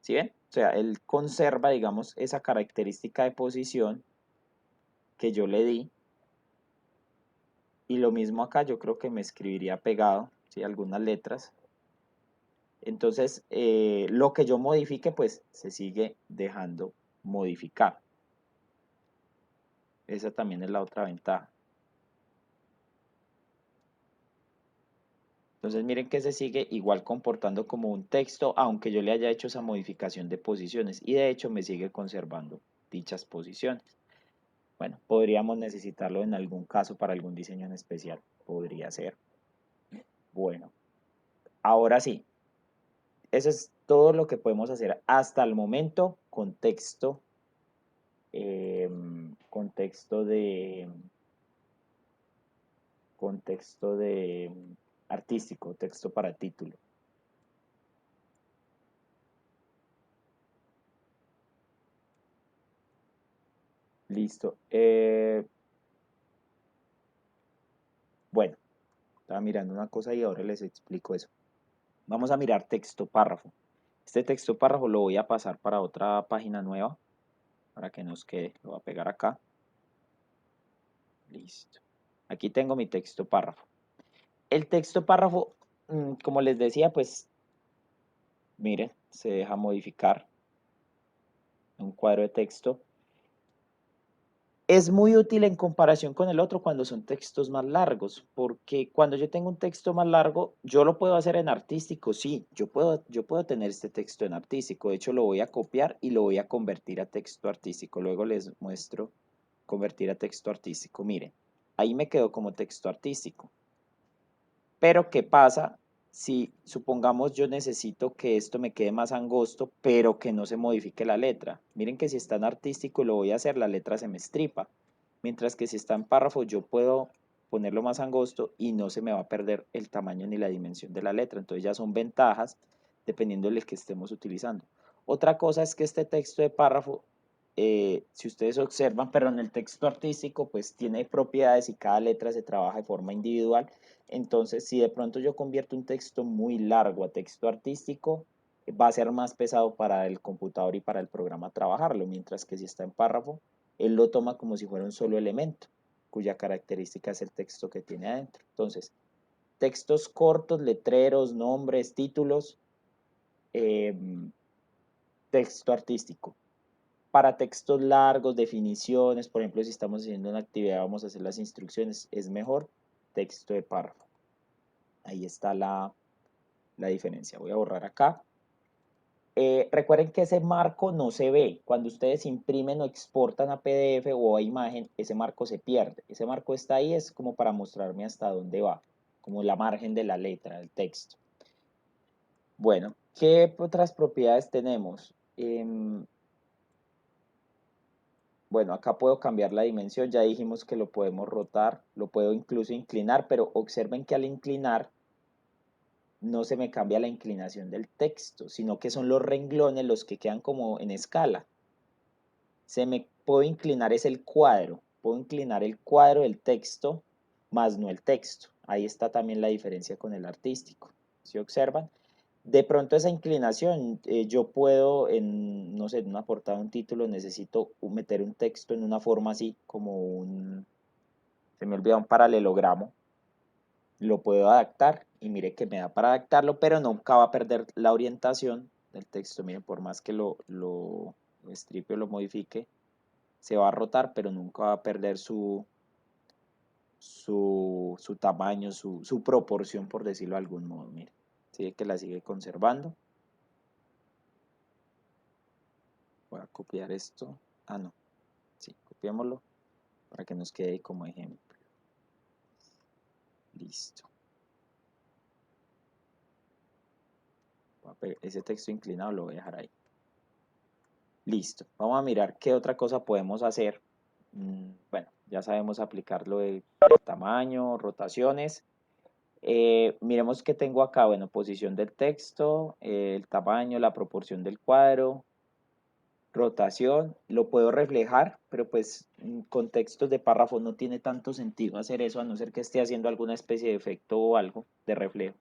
¿sí ven? O sea, él conserva, digamos, esa característica de posición que yo le di. Y lo mismo acá, yo creo que me escribiría pegado, ¿sí? Algunas letras. Entonces, lo que yo modifique, pues se sigue dejando modificar. Esa también es la otra ventaja. Entonces miren que se sigue igual comportando como un texto, aunque yo le haya hecho esa modificación de posiciones. Y de hecho me sigue conservando dichas posiciones. Bueno, podríamos necesitarlo en algún caso para algún diseño en especial. Podría ser. Bueno, ahora sí. Eso es todo lo que podemos hacer hasta el momento con texto. Contexto de artístico, texto para título. Listo. Bueno, estaba mirando una cosa y ahora les explico eso. Vamos a mirar texto párrafo. Este texto párrafo lo voy a pasar para otra página nueva para que nos quede. Lo voy a pegar acá. Listo. Aquí tengo mi texto párrafo. El texto párrafo, como les decía, pues miren, se deja modificar un cuadro de texto. Es muy útil en comparación con el otro cuando son textos más largos, porque cuando yo tengo un texto más largo, yo lo puedo hacer en artístico, sí, yo puedo tener este texto en artístico, de hecho lo voy a copiar y lo voy a convertir a texto artístico, luego les muestro convertir a texto artístico, miren, ahí me quedó como texto artístico, pero ¿qué pasa si supongamos yo necesito que esto me quede más angosto, pero que no se modifique la letra? Miren que si está en artístico y lo voy a hacer, la letra se me estripa. Mientras que si está en párrafo, yo puedo ponerlo más angosto y no se me va a perder el tamaño ni la dimensión de la letra. Entonces ya son ventajas dependiendo del que estemos utilizando. Otra cosa es que este texto de párrafo si ustedes observan, pero en el texto artístico pues tiene propiedades y cada letra se trabaja de forma individual. Entonces, si de pronto yo convierto un texto muy largo a texto artístico, va a ser más pesado para el computador y para el programa trabajarlo, mientras que si está en párrafo, él lo toma como si fuera un solo elemento, cuya característica es el texto que tiene adentro. Entonces, textos cortos, letreros, nombres, títulos, eh, texto artístico. Para textos largos, definiciones, por ejemplo, si estamos haciendo una actividad, vamos a hacer las instrucciones, es mejor texto de párrafo. Ahí está la diferencia. Voy a borrar acá. Recuerden que ese marco no se ve. Cuando ustedes imprimen o exportan a PDF o a imagen, ese marco se pierde. Ese marco está ahí, es como para mostrarme hasta dónde va, como la margen de la letra, del texto. Bueno, ¿qué otras propiedades tenemos? Bueno, acá puedo cambiar la dimensión, ya dijimos que lo podemos rotar, lo puedo incluso inclinar, pero observen que al inclinar no se me cambia la inclinación del texto, sino que son los renglones los que quedan como en escala. Puedo inclinar es el cuadro, puedo inclinar el cuadro del texto, más no el texto. Ahí está también la diferencia con el artístico. ¿Sí observan? De pronto esa inclinación, yo puedo no sé, en una portada, un título, necesito meter un texto en una forma así, como se me olvida, un paralelogramo. Lo puedo adaptar y mire que me da para adaptarlo, pero nunca va a perder la orientación del texto. Miren, por más que lo stripe o lo modifique, se va a rotar, pero nunca va a perder su tamaño, su proporción, por decirlo de algún modo. Miren, sigue que la sigue conservando. Voy a copiar esto. Ah, no. Sí, copiémoslo para que nos quede ahí como ejemplo. Listo. Ese texto inclinado lo voy a dejar ahí. Listo. Vamos a mirar qué otra cosa podemos hacer. Bueno, ya sabemos aplicarlo de tamaño, rotaciones. Miremos qué tengo acá. Bueno, posición del texto, el tamaño, la proporción del cuadro, rotación, lo puedo reflejar, pero pues en contextos de párrafo no tiene tanto sentido hacer eso, a no ser que esté haciendo alguna especie de efecto o algo de reflejo.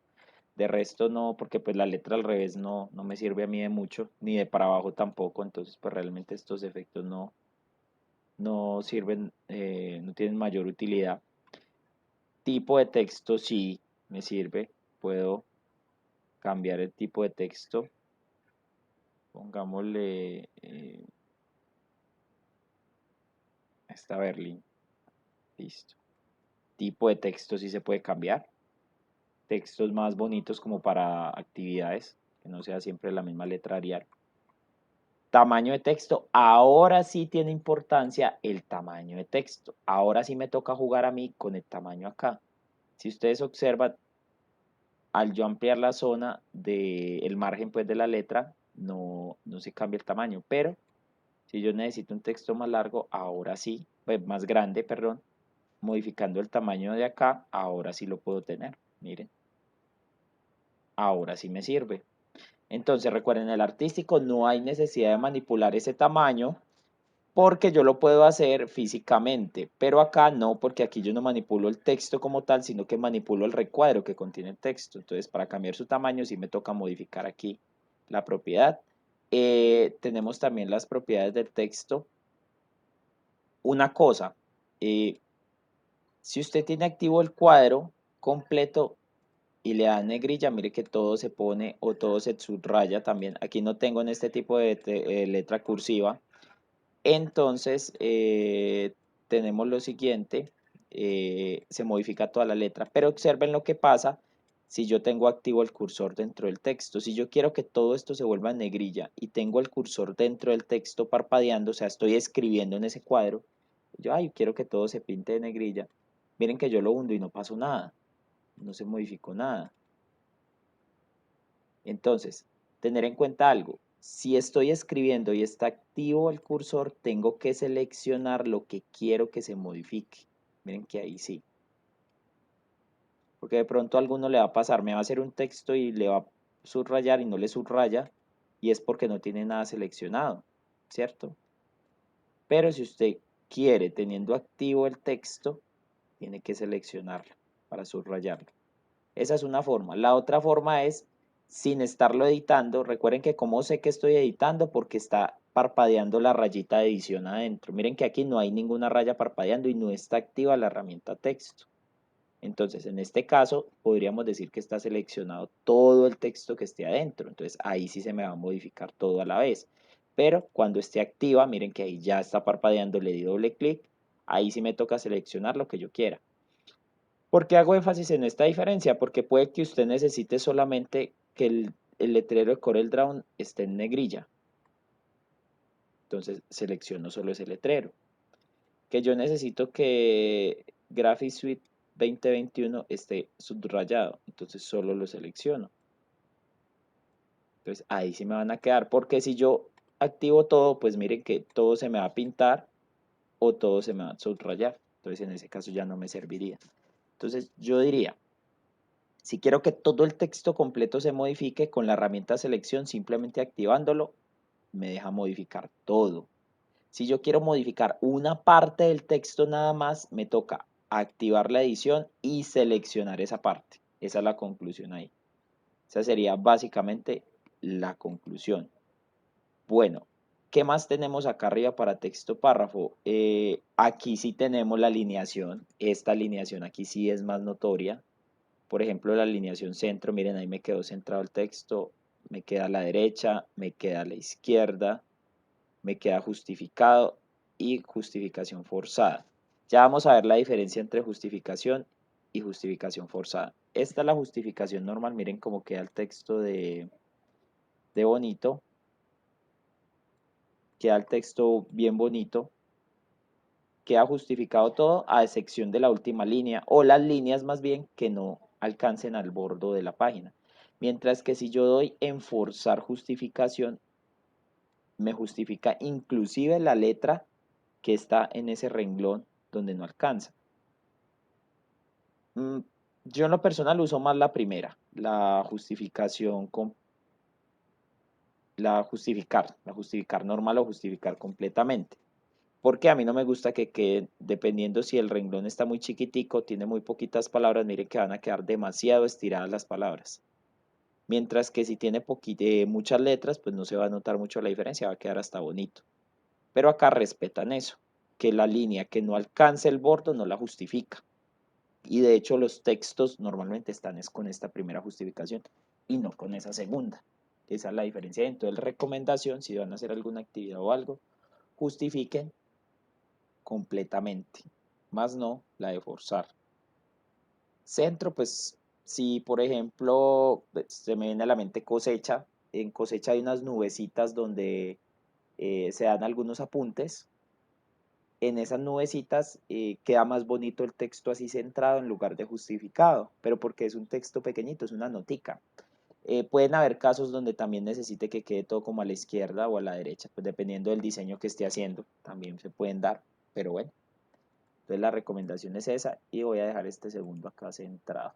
De resto no, porque pues la letra al revés no me sirve a mí de mucho, ni de para abajo tampoco, entonces pues realmente estos efectos no sirven, no tienen mayor utilidad. Tipo de texto sí me sirve, puedo cambiar el tipo de texto, pongámosle esta Berlín, listo. Tipo de texto sí se puede cambiar, textos más bonitos como para actividades, que no sea siempre la misma letra Arial. Tamaño de texto, ahora sí tiene importancia el tamaño de texto, ahora sí me toca jugar a mí con el tamaño acá. Si ustedes observan, al yo ampliar la zona del margen pues de la letra, no se cambia el tamaño, pero si yo necesito un texto más largo, ahora sí, pues más grande, perdón, modificando el tamaño de acá, ahora sí lo puedo tener, miren, ahora sí me sirve. Entonces recuerden, en el artístico no hay necesidad de manipular ese tamaño porque yo lo puedo hacer físicamente, pero acá no, porque aquí yo no manipulo el texto como tal, sino que manipulo el recuadro que contiene el texto. Entonces, para cambiar su tamaño sí me toca modificar aquí la propiedad. Tenemos también las propiedades del texto. Una cosa, si usted tiene activo el cuadro completo y le da negrilla, mire que todo se pone o todo se subraya también. Aquí no tengo en este tipo de letra cursiva. Entonces, tenemos lo siguiente, se modifica toda la letra, pero observen lo que pasa si yo tengo activo el cursor dentro del texto. Si yo quiero que todo esto se vuelva en negrilla y tengo el cursor dentro del texto parpadeando, o sea, estoy escribiendo en ese cuadro, yo, ay, quiero que todo se pinte de negrilla. Miren que yo lo hundo y no pasó nada, no se modificó nada. Entonces, tener en cuenta algo, si estoy escribiendo y está activo el cursor, tengo que seleccionar lo que quiero que se modifique. Miren que ahí sí. Porque de pronto a alguno le va a pasar, me va a hacer un texto y le va a subrayar y no le subraya, y es porque no tiene nada seleccionado, ¿cierto? Pero si usted quiere, teniendo activo el texto, tiene que seleccionarlo para subrayarlo. Esa es una forma. La otra forma es sin estarlo editando. Recuerden que como sé que estoy editando porque está parpadeando la rayita de edición adentro. Miren que aquí no hay ninguna raya parpadeando y no está activa la herramienta texto. Entonces, en este caso, podríamos decir que está seleccionado todo el texto que esté adentro. Entonces, ahí sí se me va a modificar todo a la vez. Pero cuando esté activa, miren que ahí ya está parpadeando, le di doble clic. Ahí sí me toca seleccionar lo que yo quiera. ¿Por qué hago énfasis en esta diferencia? Porque puede que usted necesite solamente que el letrero de CorelDRAW esté en negrilla. Entonces selecciono solo ese letrero. Que yo necesito que Graphics Suite 2021 esté subrayado. Entonces solo lo selecciono. Entonces ahí sí me van a quedar. Porque si yo activo todo, pues miren que todo se me va a pintar o todo se me va a subrayar. Entonces en ese caso ya no me serviría. Entonces yo diría, si quiero que todo el texto completo se modifique con la herramienta selección, simplemente activándolo, me deja modificar todo. Si yo quiero modificar una parte del texto nada más, me toca activar la edición y seleccionar esa parte. Esa es la conclusión ahí. Esa sería básicamente la conclusión. Bueno, ¿qué más tenemos acá arriba para texto párrafo? Aquí sí tenemos la alineación. Esta alineación aquí sí es más notoria. Por ejemplo, la alineación centro, miren, ahí me quedó centrado el texto, me queda a la derecha, me queda a la izquierda, me queda justificado y justificación forzada. Ya vamos a ver la diferencia entre justificación y justificación forzada. Esta es la justificación normal, miren cómo queda el texto de bonito, queda el texto bien bonito, queda justificado todo a excepción de la última línea o las líneas más bien que no alcancen al borde de la página. Mientras que si yo doy en forzar justificación, me justifica inclusive la letra que está en ese renglón donde no alcanza. Yo en lo personal uso más la primera, la justificación con la justificar normal o justificar completamente. Porque a mí no me gusta que quede, dependiendo si el renglón está muy chiquitico, tiene muy poquitas palabras, miren que van a quedar demasiado estiradas las palabras. Mientras que si tiene muchas letras, pues no se va a notar mucho la diferencia, va a quedar hasta bonito. Pero acá respetan eso, que la línea que no alcance el borde no la justifica. Y de hecho los textos normalmente están es con esta primera justificación y no con esa segunda. Esa es la diferencia. Entonces, recomendación, si van a hacer alguna actividad o algo, justifiquen completamente, más no la de forzar. Centro, pues si por ejemplo se me viene a la mente cosecha, en cosecha hay unas nubecitas donde se dan algunos apuntes. En esas nubecitas queda más bonito el texto así centrado en lugar de justificado, pero porque es un texto pequeñito, es una notica. Pueden haber casos donde también necesite que quede todo como a la izquierda o a la derecha, pues dependiendo del diseño que esté haciendo, también se pueden dar, pero bueno. Entonces la recomendación es esa y voy a dejar este segundo acá centrado.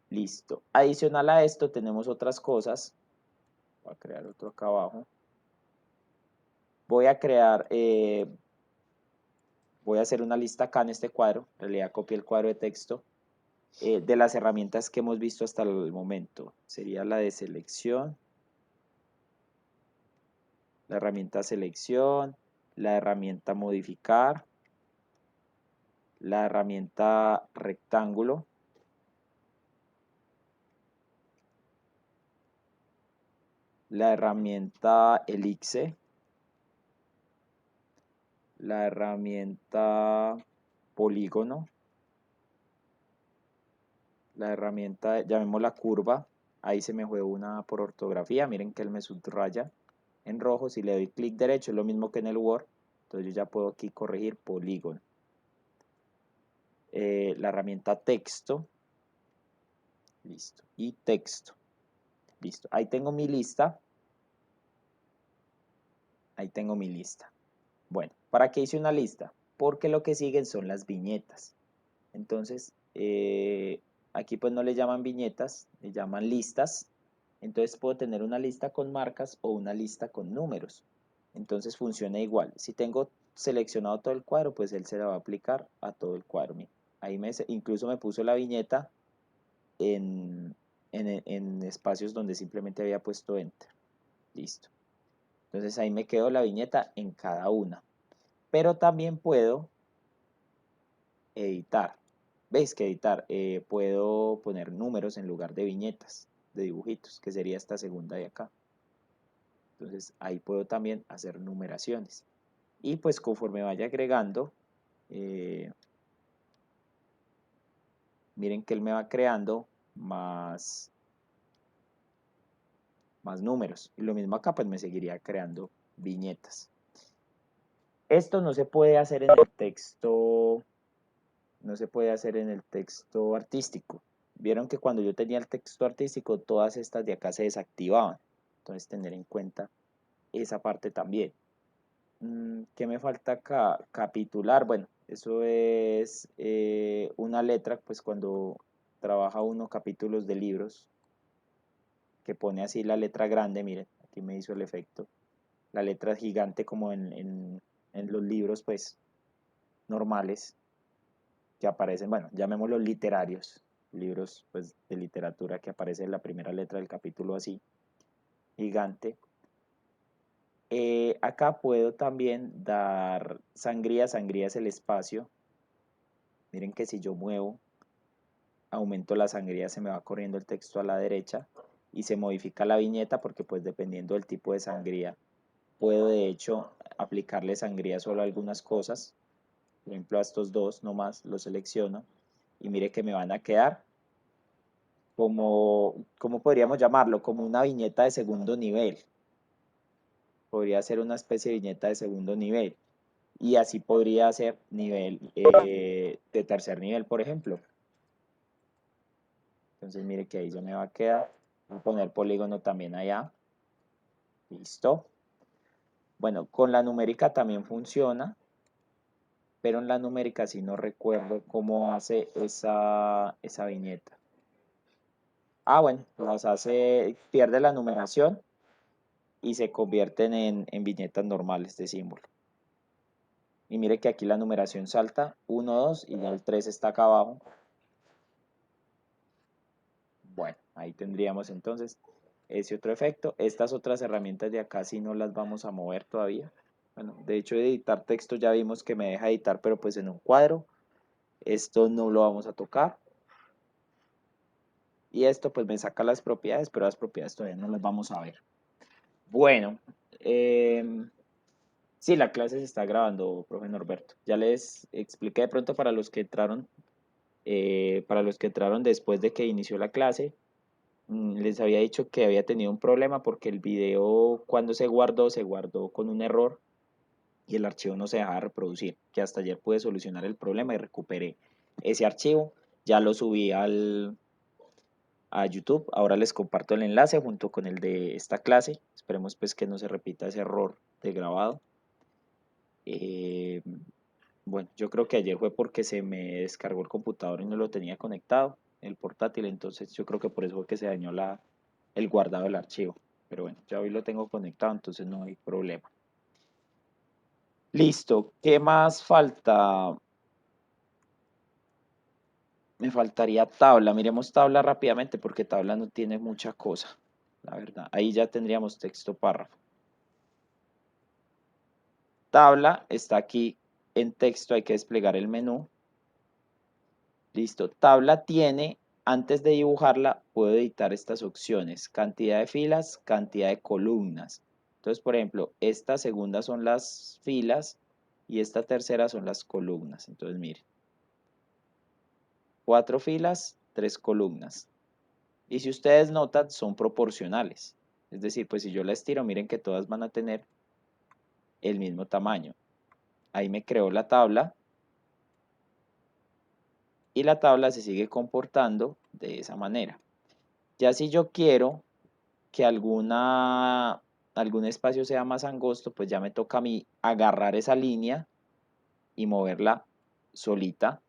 Listo. Adicional a esto tenemos otras cosas. Voy a crear otro acá abajo. Voy a crear, voy a hacer una lista acá en este cuadro. En realidad copié el cuadro de texto de las herramientas que hemos visto hasta el momento. Sería la de selección, la herramienta selección, la herramienta modificar, la herramienta rectángulo, la herramienta elipse, la herramienta polígono, la herramienta, llamémosla curva, ahí se me fue una por ortografía, miren que él me subraya en rojo, si le doy clic derecho es lo mismo que en el Word, entonces yo ya puedo aquí corregir polígono. La herramienta texto, listo, y texto, listo, ahí tengo mi lista, ahí tengo mi lista. Bueno, ¿para qué hice una lista? Porque lo que siguen son las viñetas. Entonces, aquí pues no le llaman viñetas, le llaman listas. Entonces puedo tener una lista con marcas o una lista con números. entonces funciona igual. Si tengo seleccionado todo el cuadro, pues él se la va a aplicar a todo el cuadro. Mira, ahí incluso me puso la viñeta en, en espacios donde simplemente había puesto enter. Listo. Entonces ahí me quedó la viñeta en cada una. Pero también puedo editar. ¿Veis que editar? Puedo poner números en lugar de viñetas, de dibujitos, que sería esta segunda de acá. Entonces ahí puedo también hacer numeraciones. Y pues conforme vaya agregando, miren que él me va creando más números. Y lo mismo acá, pues me seguiría creando viñetas. Esto no se puede hacer en el texto, no se puede hacer en el texto artístico. Vieron que cuando yo tenía el texto artístico, todas estas de acá se desactivaban. Entonces tener en cuenta esa parte también. ¿Qué me falta acá? Capitular. Bueno, eso es una letra, pues cuando trabaja uno capítulos de libros, que pone así la letra grande, miren, aquí me hizo el efecto. La letra gigante como en los libros, pues, normales que aparecen, bueno, llamémoslos literarios, libros pues de literatura que aparece la primera letra del capítulo así, gigante. Acá puedo también dar sangría, sangría es el espacio. Miren que si yo muevo, aumento la sangría, se me va corriendo el texto a la derecha y se modifica la viñeta porque pues dependiendo del tipo de sangría, puedo de hecho aplicarle sangría solo a algunas cosas. Por ejemplo a estos dos nomás los selecciono y mire que me van a quedar como, ¿cómo podríamos llamarlo? Como una viñeta de segundo nivel. Podría ser una especie de viñeta de segundo nivel. Y así podría ser nivel de tercer nivel, por ejemplo. Entonces mire que ahí ya me va a quedar. Voy a poner polígono también allá. Listo. Bueno, con la numérica también funciona, pero en la numérica sí no recuerdo cómo hace esa viñeta. Ah, bueno, nos hace, pierde la numeración y se convierten en viñetas normales de símbolo. Y mire que aquí la numeración salta 1, 2 y ya el 3 está acá abajo. Bueno, ahí tendríamos entonces ese otro efecto. Estas otras herramientas de acá sí no las vamos a mover todavía. Bueno, de hecho de editar texto ya vimos que me deja editar, pero pues en un cuadro. Esto no lo vamos a tocar. Y esto pues me saca las propiedades, pero las propiedades todavía no las vamos a ver. Bueno, sí, la clase se está grabando, profe Norberto. Ya les expliqué de pronto para los que entraron después de que inició la clase. Les había dicho que había tenido un problema porque el video cuando se guardó con un error y el archivo no se dejaba reproducir, que hasta ayer pude solucionar el problema y recuperé ese archivo, ya lo subí a YouTube, ahora les comparto el enlace junto con el de esta clase, esperemos pues que no se repita ese error de grabado. Bueno, yo creo que ayer fue porque se me descargó el computador y no lo tenía conectado, el portátil, entonces yo creo que por eso fue que se dañó el guardado del archivo. Pero bueno, ya hoy lo tengo conectado, entonces no hay problema. Listo, ¿qué más falta? Me faltaría tabla. Miremos tabla rápidamente porque tabla no tiene mucha cosa, la verdad. Ahí ya tendríamos texto párrafo. Tabla está aquí en texto, hay que desplegar el menú. Listo, tabla tiene, antes de dibujarla, puedo editar estas opciones, cantidad de filas, cantidad de columnas. Entonces, por ejemplo, esta segunda son las filas y esta tercera son las columnas. Entonces, miren, 4 filas, 3 columnas. Y si ustedes notan, son proporcionales. Es decir, pues si yo la estiro, miren que todas van a tener el mismo tamaño. Ahí me creo la tabla y la tabla se sigue comportando de esa manera. Ya si yo quiero que algún espacio sea más angosto, pues ya me toca a mí agarrar esa línea y moverla solita.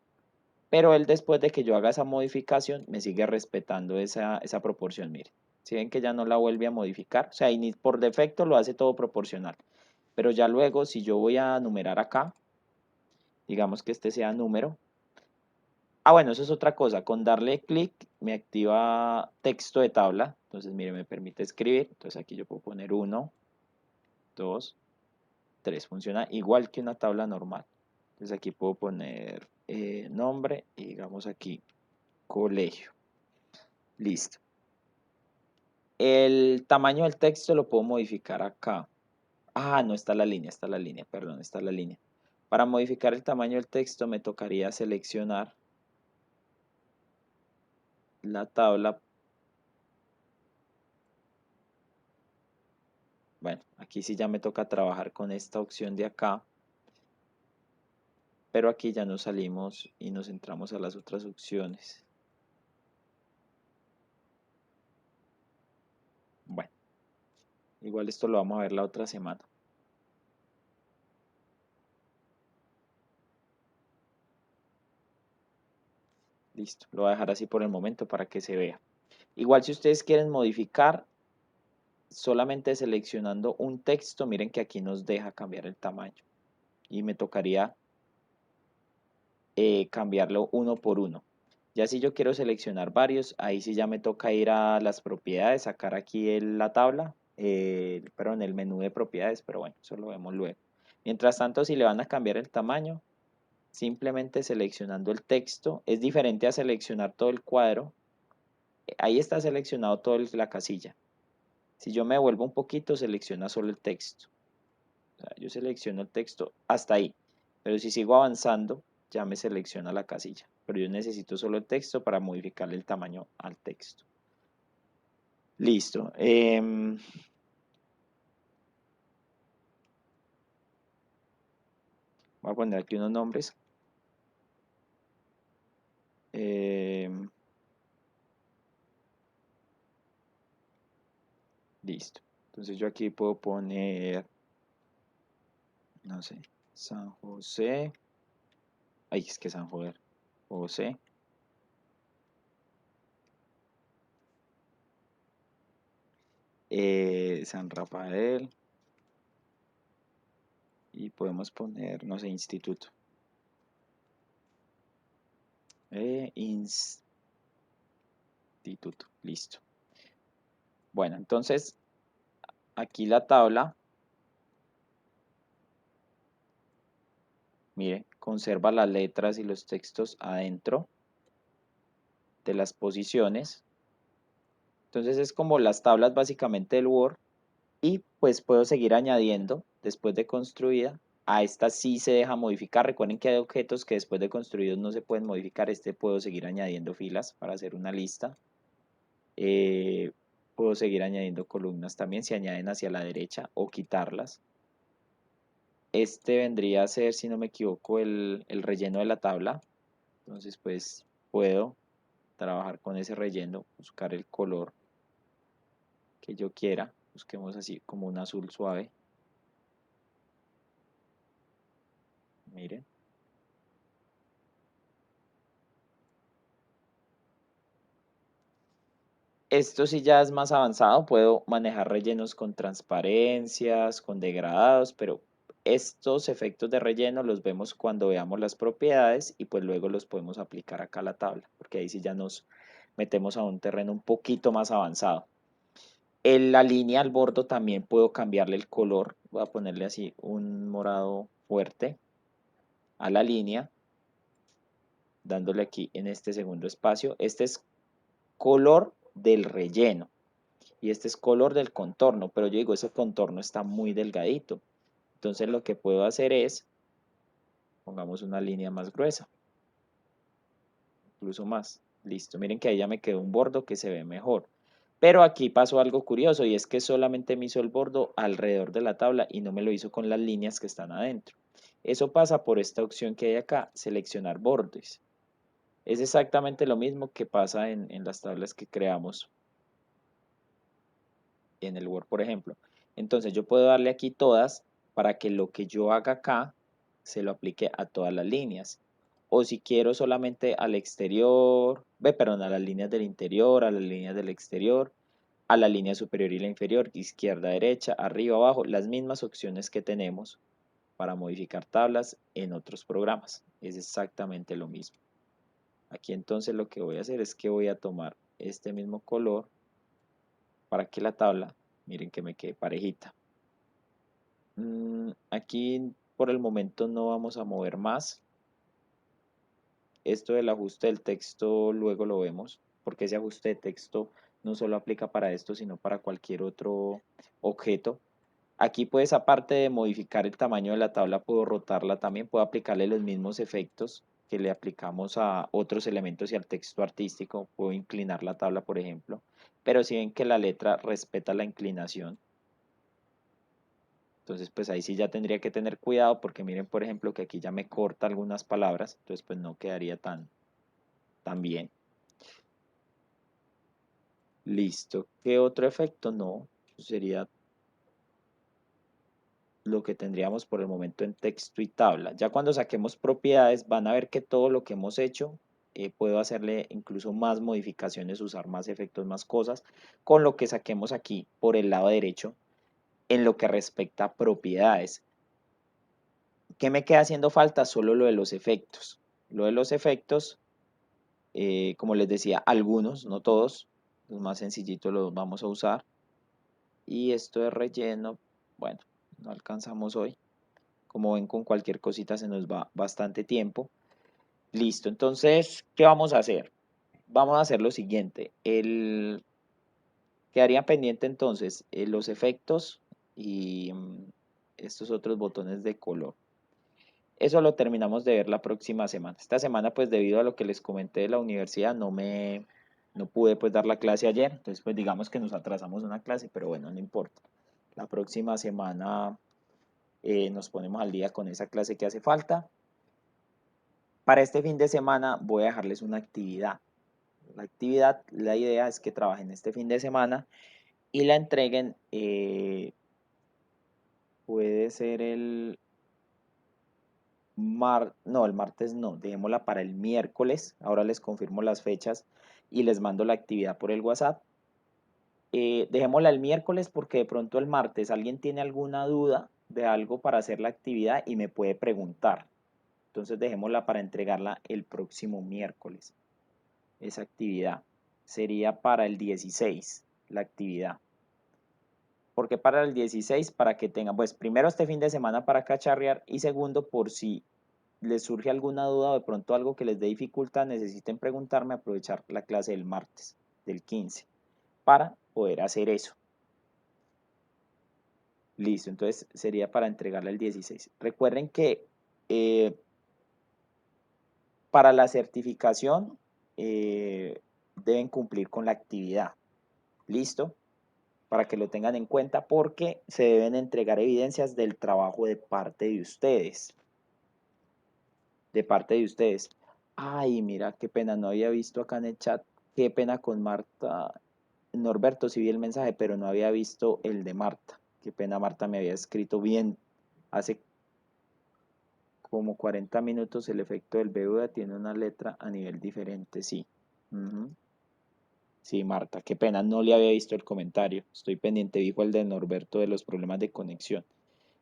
Pero él después de que yo haga esa modificación, me sigue respetando esa proporción, miren. Si ven que ya no la vuelve a modificar, o sea, por defecto lo hace todo proporcional. Pero ya luego, si yo voy a numerar acá, digamos que este sea número. Ah, bueno, eso es otra cosa. Con darle clic me activa texto de tabla. Entonces, mire, me permite escribir. Entonces aquí yo puedo poner 1, 2, 3. Funciona igual que una tabla normal. Entonces aquí puedo poner nombre y digamos aquí colegio. Listo. El tamaño del texto lo puedo modificar acá. Ah, no está la línea, perdón, está la línea. Para modificar el tamaño del texto me tocaría seleccionar la tabla. Bueno, aquí sí ya me toca trabajar con esta opción de acá, pero aquí ya nos salimos y nos entramos a las otras opciones. Bueno, igual esto lo vamos a ver la otra semana. Listo, lo voy a dejar así por el momento para que se vea. Igual si ustedes quieren modificar, solamente seleccionando un texto, miren que aquí nos deja cambiar el tamaño. Y me tocaría cambiarlo uno por uno. Ya si yo quiero seleccionar varios, ahí sí ya me toca ir a las propiedades, sacar aquí la tabla, perdón, el menú de propiedades, pero bueno, eso lo vemos luego. Mientras tanto, si le van a cambiar el tamaño, simplemente seleccionando el texto, es diferente a seleccionar todo el cuadro. Ahí está seleccionado toda la casilla. Si yo me vuelvo un poquito, selecciona solo el texto. O sea, yo selecciono el texto hasta ahí, pero si sigo avanzando, ya me selecciona la casilla. Pero yo necesito solo el texto para modificarle el tamaño al texto. Listo. Voy a poner aquí unos nombres. Em, Listo. Entonces yo aquí puedo poner, no sé, San José. Ay, es que San José. San Rafael. Y podemos poner, no sé, instituto. Instituto. Listo. Bueno, entonces aquí la tabla, mire, conserva las letras y los textos adentro de las posiciones. Entonces es como las tablas básicamente del Word y pues puedo seguir añadiendo después de construida. A esta sí se deja modificar. Recuerden que hay objetos que después de construidos no se pueden modificar. Este puedo seguir añadiendo filas para hacer una lista. Eh, Puedo seguir añadiendo columnas también si añaden hacia la derecha o quitarlas. Este vendría a ser, si no me equivoco, el relleno de la tabla. Entonces, pues puedo trabajar con ese relleno, buscar el color que yo quiera. Busquemos así como un azul suave. Miren. Esto sí ya es más avanzado. Puedo manejar rellenos con transparencias, con degradados, pero estos efectos de relleno los vemos cuando veamos las propiedades y pues luego los podemos aplicar acá a la tabla, porque ahí sí ya nos metemos a un terreno un poquito más avanzado. En la línea al bordo también puedo cambiarle el color. Voy a ponerle así un morado fuerte a la línea, dándole aquí en este segundo espacio. Este es color del relleno y este es color del contorno, pero yo digo, ese contorno está muy delgadito. Entonces lo que puedo hacer es, pongamos una línea más gruesa, incluso más. Listo, miren que ahí ya me quedó un bordo que se ve mejor. Pero aquí pasó algo curioso y es que solamente me hizo el bordo alrededor de la tabla y no me lo hizo con las líneas que están adentro. Eso pasa por esta opción que hay acá, seleccionar bordes. Es exactamente lo mismo que pasa en las tablas que creamos en el Word, por ejemplo. Entonces yo puedo darle aquí todas para que lo que yo haga acá se lo aplique a todas las líneas. O si quiero solamente al exterior, perdón, a las líneas del interior, a las líneas del exterior, a la línea superior y la inferior, izquierda, derecha, arriba, abajo, las mismas opciones que tenemos para modificar tablas en otros programas. Es exactamente lo mismo. Aquí entonces lo que voy a hacer es que voy a tomar este mismo color para que la tabla, miren que me quede parejita. Aquí por el momento no vamos a mover más. Esto del ajuste del texto luego lo vemos, porque ese ajuste de texto no solo aplica para esto, sino para cualquier otro objeto. Aquí pues aparte de modificar el tamaño de la tabla, puedo rotarla también, puedo aplicarle los mismos efectos que le aplicamos a otros elementos y al texto artístico. Puedo inclinar la tabla, por ejemplo, pero si ven que la letra respeta la inclinación, entonces pues ahí sí ya tendría que tener cuidado porque miren por ejemplo que aquí ya me corta algunas palabras, entonces pues no quedaría tan bien. Listo. ¿Qué otro efecto? No, sería lo que tendríamos por el momento en texto y tabla. Ya cuando saquemos propiedades van a ver que todo lo que hemos hecho puedo hacerle incluso más modificaciones, usar más efectos, más cosas, con lo que saquemos aquí por el lado derecho en lo que respecta a propiedades. ¿Qué me queda haciendo falta? Solo lo de los efectos. Lo de los efectos, como les decía, algunos, no todos, los más sencillitos los vamos a usar. Y esto de relleno, bueno, no alcanzamos hoy. Como ven, con cualquier cosita se nos va bastante tiempo. Listo, entonces, ¿qué vamos a hacer? Vamos a hacer lo siguiente. Quedaría pendiente entonces los efectos y estos otros botones de color. Eso lo terminamos de ver la próxima semana. Esta semana, pues debido a lo que les comenté de la universidad, no pude pues dar la clase ayer. Entonces, pues digamos que nos atrasamos una clase, pero bueno, no importa. La próxima semana nos ponemos al día con esa clase que hace falta. Para este fin de semana voy a dejarles una actividad. La idea es que trabajen este fin de semana y la entreguen, puede ser el martes no, dejémosla para el miércoles. Ahora les confirmo las fechas y les mando la actividad por el WhatsApp. Dejémosla el miércoles porque de pronto el martes alguien tiene alguna duda de algo para hacer la actividad y me puede preguntar. Entonces dejémosla para entregarla el próximo miércoles. Esa actividad sería para el 16, la actividad. ¿Por qué para el 16? Para que tengan, pues primero este fin de semana para cacharrear y segundo por si les surge alguna duda o de pronto algo que les dé dificultad, necesiten preguntarme, aprovechar la clase del martes, del 15, para poder hacer eso. Listo, entonces sería para entregarle el 16. Recuerden que eh, para la certificación deben cumplir con la actividad. ¿Listo? Para que lo tengan en cuenta porque se deben entregar evidencias del trabajo de parte de ustedes. De parte de ustedes. Ay, mira, qué pena, no había visto acá en el chat. Qué pena con Marta. Norberto, sí vi el mensaje, pero no había visto el de Marta. Qué pena, Marta me había escrito bien. Hace como 40 minutos el efecto del BUDA tiene una letra a nivel diferente, sí. Sí, Marta, qué pena, no le había visto el comentario. Estoy pendiente, dijo el de Norberto de los problemas de conexión.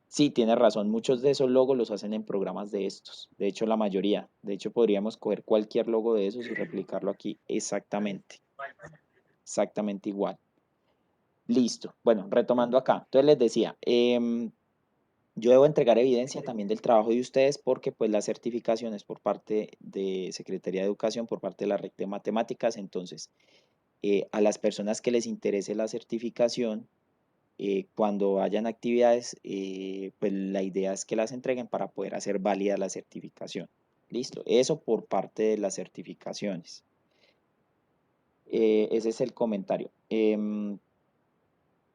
Sí, tiene razón, muchos de esos logos los hacen en programas de estos. De hecho, la mayoría. De hecho, podríamos coger cualquier logo de esos y replicarlo aquí exactamente. Exactamente igual. Listo. Bueno, retomando acá. Entonces les decía, yo debo entregar evidencia también del trabajo de ustedes porque pues la certificación es por parte de Secretaría de Educación, por parte de la Red de Matemáticas. Entonces, a las personas que les interese la certificación, cuando hayan actividades, pues la idea es que las entreguen para poder hacer válida la certificación. Listo, eso por parte de las certificaciones. Ese es el comentario.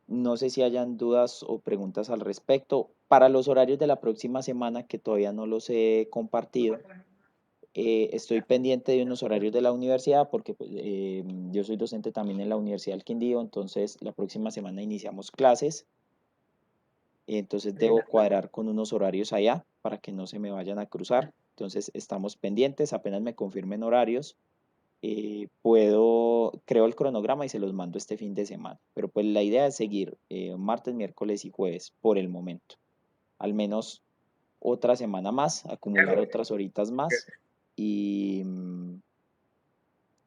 No sé si hayan dudas o preguntas al respecto. Para los horarios de la próxima semana, que todavía no los he compartido, estoy pendiente de unos horarios de la universidad porque pues, yo soy docente también en la Universidad del Quindío, entonces la próxima semana iniciamos clases, entonces debo cuadrar con unos horarios allá para que no se me vayan a cruzar. Entonces estamos pendientes, apenas me confirmen horarios, creo el cronograma y se los mando este fin de semana. Pero pues la idea es seguir martes, miércoles y jueves por el momento. Al menos otra semana más, acumular otras horitas más y,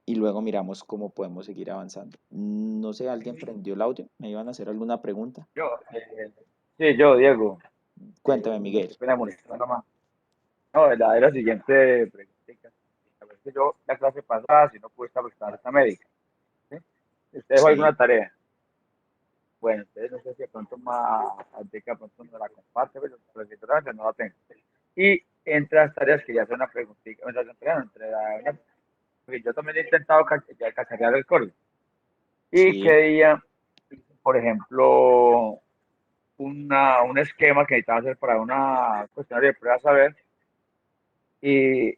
y luego miramos cómo podemos seguir avanzando. No sé, ¿alguien prendió el audio? ¿Me iban a hacer alguna pregunta? Yo, sí, yo, Diego, Cuéntame, Miguel. qué pena molestar nomás. No, la siguiente pregunta. A ver, que yo la clase pasada, si no pude estar porque estaba en esta médica. ¿Sí? ¿Usted dejó Sí, alguna tarea? Bueno, entonces no sé si de pronto más, de que de pronto no la comparte, pero sinceramente no la tengo. Y entre las tareas que ya hacer una preguntita, porque yo también he intentado ya cacharear el código. Y sí. quería, por ejemplo, un esquema que necesitaba hacer para una cuestionario de prueba saber y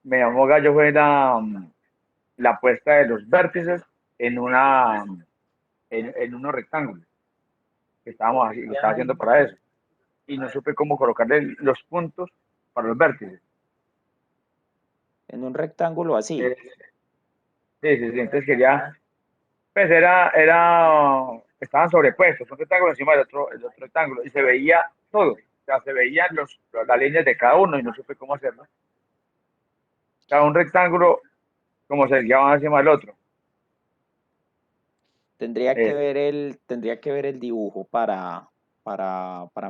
me llamó Gallo fue la puesta de los vértices en en unos rectángulos que estaba haciendo para eso y no supe cómo colocarle los puntos para los vértices. En un rectángulo así. Eh, sí, sí, sí, entonces quería, pues estaban sobrepuestos, un rectángulo encima el otro rectángulo y se veía todo, o sea, se veían las líneas de cada uno y no supe cómo hacerlo. Cada un rectángulo como se guiaba encima del otro. Eso. Tendría que ver el dibujo para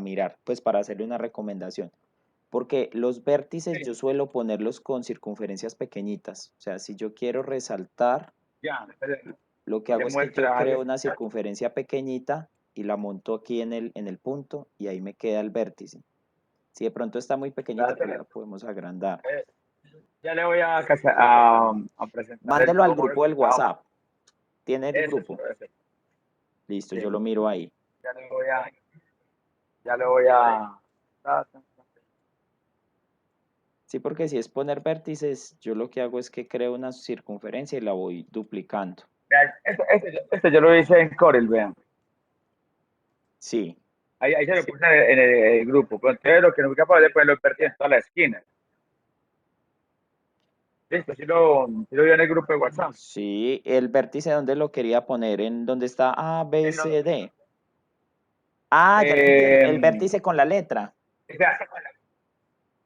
mirar, pues para hacerle una recomendación. Porque los vértices yo suelo ponerlos con circunferencias pequeñitas. O sea, si yo quiero resaltar, Ya, lo que hago le es que yo muestra, creo una circunferencia pequeñita y la monto aquí en el punto y ahí me queda el vértice. Si de pronto está muy pequeñita, pues la podemos agrandar. eh, ya le voy a presentar el Mándelo al nuevo modelo grupo que del estábamos. WhatsApp. ¿Tiene el Eso grupo? lo voy a hacer. Listo, Sí, yo lo miro ahí. ya le voy a, ya le voy a. Sí, porque si es poner vértices, yo lo que hago es que creo una circunferencia y la voy duplicando. Vean, este yo lo hice en Corel, vean. Sí, Ahí se lo puse en el grupo. Pero entonces lo que no fui capaz de ponerlo invertir en toda la esquina. Listo, sí lo vi en el grupo de WhatsApp. sí, el vértice donde lo quería poner, en donde está A, B, En los, C, D. Ah, ya lo entiendo. eh, El vértice con o sea,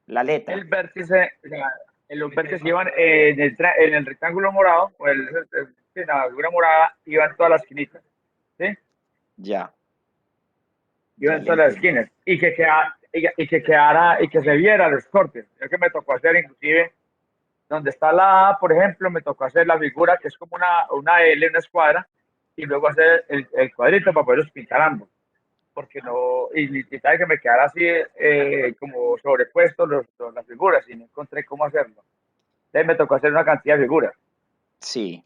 la letra. el vértice, o sea, los vértices iban en el rectángulo morado, en la figura morada, iban todas las esquinitas, ¿sí? Ya, ya Iban le todas las entiendo. esquinas, que quedara, y que se viera los cortes. Yo que me tocó hacer, inclusive, donde está la A, por ejemplo, me tocó hacer la figura que es como una L, una escuadra, y luego hacer el cuadrito para poderlos pintar ambos. Porque no, y necesitaba que me quedara así como sobrepuesto las figuras, y no encontré cómo hacerlo. Entonces me tocó hacer una cantidad de figuras. Sí,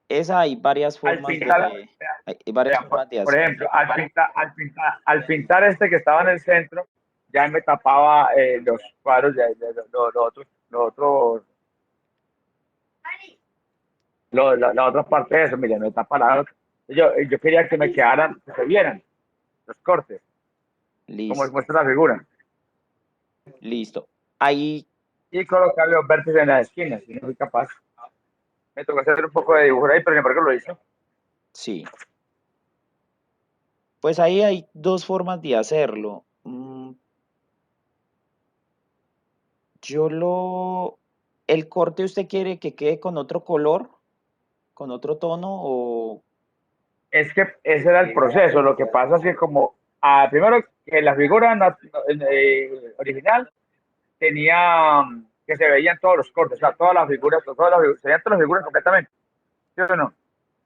esa hay varias Al formas pintar, hay varias vean, formas de por hacer. ejemplo, al pintar este que estaba en el centro, ya me tapaba los cuadros de los otros, la otra parte de eso, mire, me tapa la otra. Yo quería que me quedaran, que se vieran los cortes, como Listo, muestra la figura, listo. Ahí, y colocar los vértices en las esquinas, si no soy capaz. Me tocó hacer un poco de dibujo ahí, pero sin embargo lo hice. sí. Pues ahí hay dos formas de hacerlo. Yo lo... ¿El corte usted quiere que quede con otro color, con otro tono o...? Es que ese era el proceso. Lo que pasa es que como primero que la figura original tenía que se veían todos los cortes, o sea, se veían todas las figuras completamente, ¿sí o no?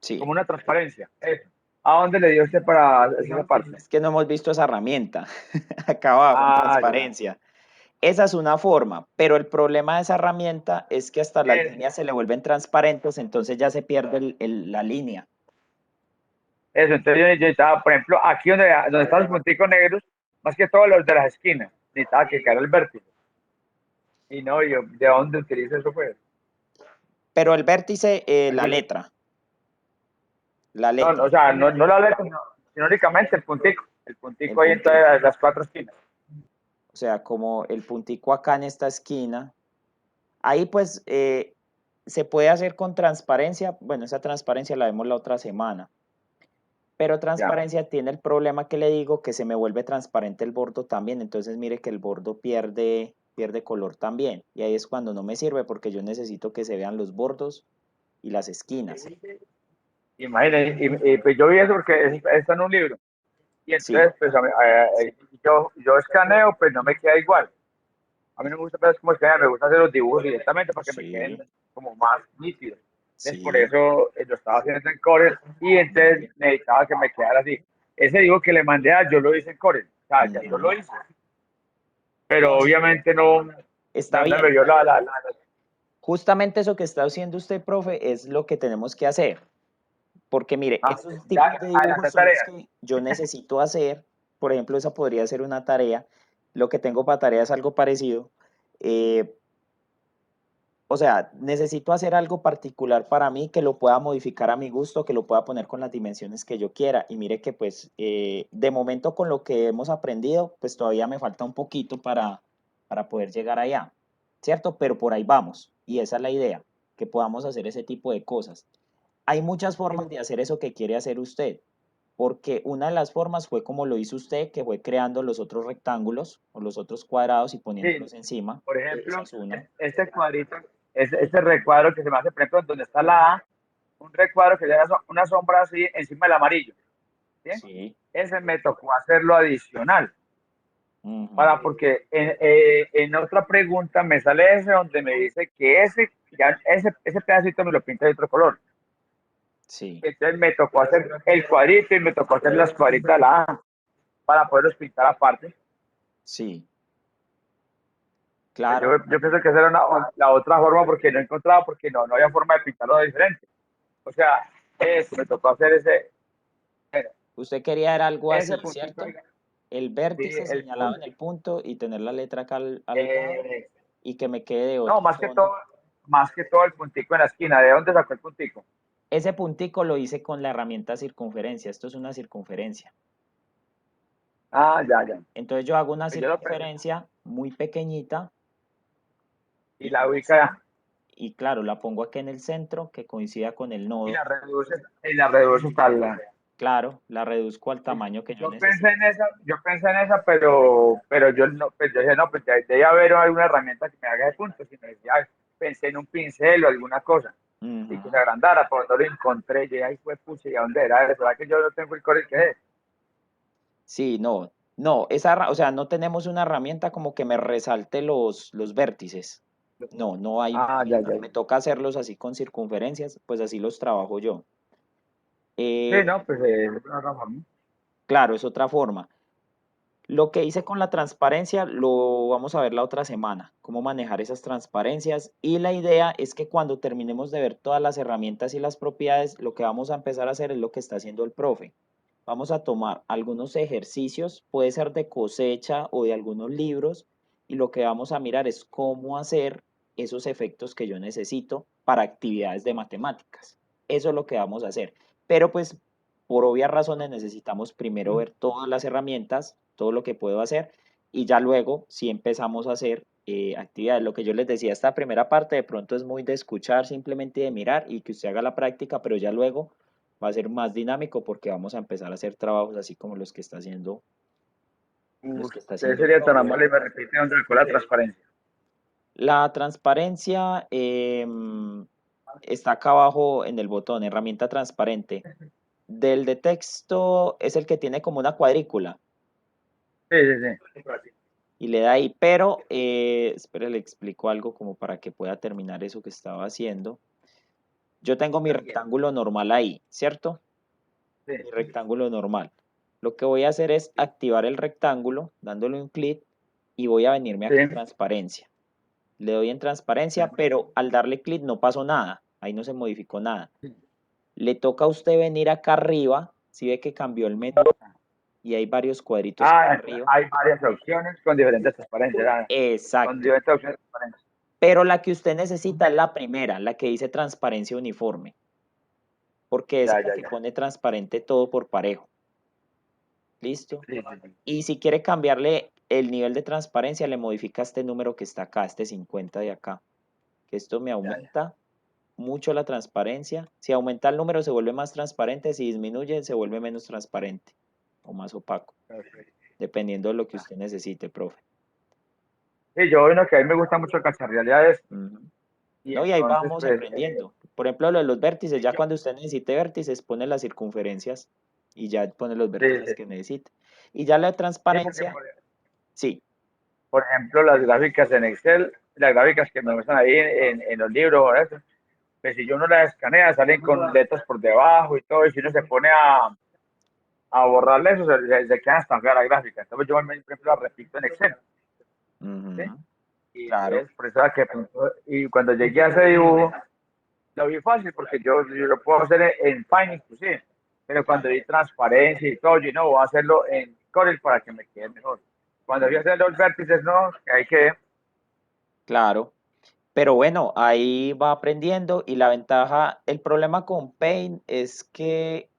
Sí, Como una transparencia. Eso. ¿A dónde le dio usted para esa parte? es que no hemos visto esa herramienta. Acá abajo, en Ah, ya. transparencia. Esa es una forma, pero el problema de esa herramienta es que hasta las Eso, líneas se le vuelven transparentes, entonces ya se pierde la línea. eso. Entonces yo necesitaba, por ejemplo, aquí donde están los punticos negros, más que todos los de las esquinas, necesitaba que quedara el vértice. Y no, yo, ¿de dónde utilizo eso pues? Pero el vértice, Aquí. la No, letra. o sea, no la letra, sino únicamente el puntico. El El puntico ahí en todas puntico. las cuatro esquinas. O sea, como el puntico acá en esta esquina. Ahí pues se puede hacer con transparencia. Bueno, esa transparencia la vemos la otra semana. Pero Ya. transparencia tiene el problema que le digo, que se me vuelve transparente el bordo también. Entonces mire que el bordo pierde color también. Y ahí es cuando no me sirve porque yo necesito que se vean los bordos y las esquinas. Imagínate, pues yo vi eso porque está en un libro. Y Sí, entonces, pues yo escaneo, pues no me queda igual. A mí no me gusta pues, como escanear, me gusta hacer los dibujos directamente para que me queden sí, como más nítidos. Entonces, por sí. eso lo estaba haciendo en Corel y entonces necesitaba que me quedara así. Ese dibujo que le mandé a yo lo hice en Corel. O sea, ya yo lo Ujú. hice. Pero No, sí, obviamente no, está no, no me bien. dio Justamente eso que está haciendo usted, profe, es lo que tenemos que hacer. Porque mire, ah, esos ya tipos de dibujos adelanté son los tareas. que yo necesito hacer. Por ejemplo, esa podría ser una tarea. Lo que tengo para tarea es algo parecido. Eh, o sea, necesito hacer algo particular para mí que lo pueda modificar a mi gusto, que lo pueda poner con las dimensiones que yo quiera. Y mire que pues de momento con lo que hemos aprendido, pues todavía me falta un poquito para poder llegar allá, ¿cierto? Pero por ahí vamos. Y esa es la idea, que podamos hacer ese tipo de cosas. Hay muchas formas de hacer eso que quiere hacer usted, porque una de las formas fue como lo hizo usted, que fue creando los otros rectángulos o los otros cuadrados y Sí, poniéndolos encima. por Esa ejemplo, es una. este cuadrito, este recuadro que se me hace, por ejemplo, donde está la A, un recuadro que le da una sombra así encima del amarillo. ¿Sí? Sí. Ese me tocó hacerlo adicional, Ujú. porque en otra pregunta me sale ese donde me dice que ese pedacito me lo pinta de otro color. Sí, Entonces me tocó hacer el cuadrito y me tocó hacer las cuadritas de la A para poderlos pintar aparte. sí, Pues claro. yo pienso que esa era la otra forma porque no encontraba, porque no había forma de pintarlo diferente. O sea, eso me tocó hacer Usted quería dar algo ese así, puntito. ¿cierto? El Sí, vértice el señalado punto. en el punto y tener la letra acá al lado Eh, y que me quede de no, otra zona. más que todo el puntico en la esquina. ¿De dónde sacó el puntico? Ese puntico lo hice con la herramienta circunferencia. Esto es una circunferencia. Ah, ya. Entonces yo hago una Pues yo lo pensé. circunferencia muy pequeñita Y y la la ubica y claro, la pongo aquí en el centro que coincida con el y nodo. la reduce hasta la. Claro, la reduzco al tamaño que yo necesito. Yo pensé en esa, pero yo no, pues yo dije, no, pues debe haber alguna herramienta que me haga de puntos. Y me decía, pensé en un pincel o alguna cosa. Y que se Ujú. agrandara, pero no lo encontré. Y ahí fue, pucha, ¿y a dónde era? ¿Verdad que yo no tengo el core que es? Sí, no, no, o sea, no tenemos una herramienta como que me resalte los vértices. No, no hay una Ah, herramienta. Me toca hacerlos así con circunferencias, pues así los trabajo yo. Sí, Eh, no, pues es una forma. claro, es otra forma. Lo que hice con la transparencia lo vamos a ver la otra semana, cómo manejar esas transparencias. Y la idea es que cuando terminemos de ver todas las herramientas y las propiedades, lo que vamos a empezar a hacer es lo que está haciendo el profe. Vamos a tomar algunos ejercicios, puede ser de cosecha o de algunos libros, y lo que vamos a mirar es cómo hacer esos efectos que yo necesito para actividades de matemáticas. Eso es lo que vamos a hacer. Pero pues por obvias razones necesitamos primero ver todas las herramientas, todo lo que puedo hacer, y ya luego si empezamos a hacer actividades. Lo que yo les decía, esta primera parte de pronto es muy de escuchar, simplemente de mirar y que usted haga la práctica, pero ya luego va a ser más dinámico porque vamos a empezar a hacer trabajos así como los que está Usted haciendo el sería tan profe. amable y me repite dónde sacó la transparencia. La transparencia está acá abajo en el botón, herramienta transparente. Del de texto es el que tiene como una cuadrícula Sí. y le da ahí, pero espere, le explico algo como para que pueda terminar eso que estaba haciendo. Yo tengo mi rectángulo normal ahí, ¿cierto? Mi Sí. rectángulo normal. Lo que voy a hacer es activar el rectángulo dándole un clic y voy a venirme Sí. acá en transparencia. Le doy en transparencia, pero al darle clic no pasó nada. Ahí no se modificó nada. Le toca a usted venir acá arriba. Si ve que cambió el menú y hay varios cuadritos acá Ah, arriba. hay varias opciones con diferentes transparencias. Con Exacto. diferentes opciones de transparencia. Pero la que usted necesita es la primera, la que dice transparencia uniforme, porque esa es la que Ya. pone transparente todo por parejo. ¿Listo? Sí. Y si quiere cambiarle el nivel de transparencia, le modifica este número que está acá, este 50 de acá, que esto me Ya. aumenta. mucho la transparencia. Si aumenta el número se vuelve más transparente, si disminuye se vuelve menos transparente o más opaco, Perfecto. dependiendo de lo que usted necesite, profe. Sí, yo uno que a mí me gusta mucho cacharrealidades Ujú. y No, y ahí entonces vamos pues aprendiendo. Por ejemplo, lo de los vértices, sí, ya cuando usted necesite vértices, pone las circunferencias y ya pone los sí, vértices sí, que necesite. Y ya la sí, porque transparencia, sí. por ejemplo las gráficas en Excel, las gráficas que me muestran ahí en los libros, o eso, pues si yo no las escanea salen con letras por debajo y todo, y si uno se pone a borrarle eso, se quedan hasta feas las gráficas. Entonces yo, por ejemplo, las repito en Excel, ¿sí? Ujú. Y Claro, entonces, por eso era que, y cuando llegué a ese dibujo, lo vi fácil porque yo lo puedo hacer en Paint inclusive, pero cuando vi transparencia y todo, yo no voy a hacerlo en Corel para que me quede mejor. Cuando vi hacer los vértices, no, que hay que, claro. Pero bueno, ahí va aprendiendo y la ventaja, el problema con Paint es que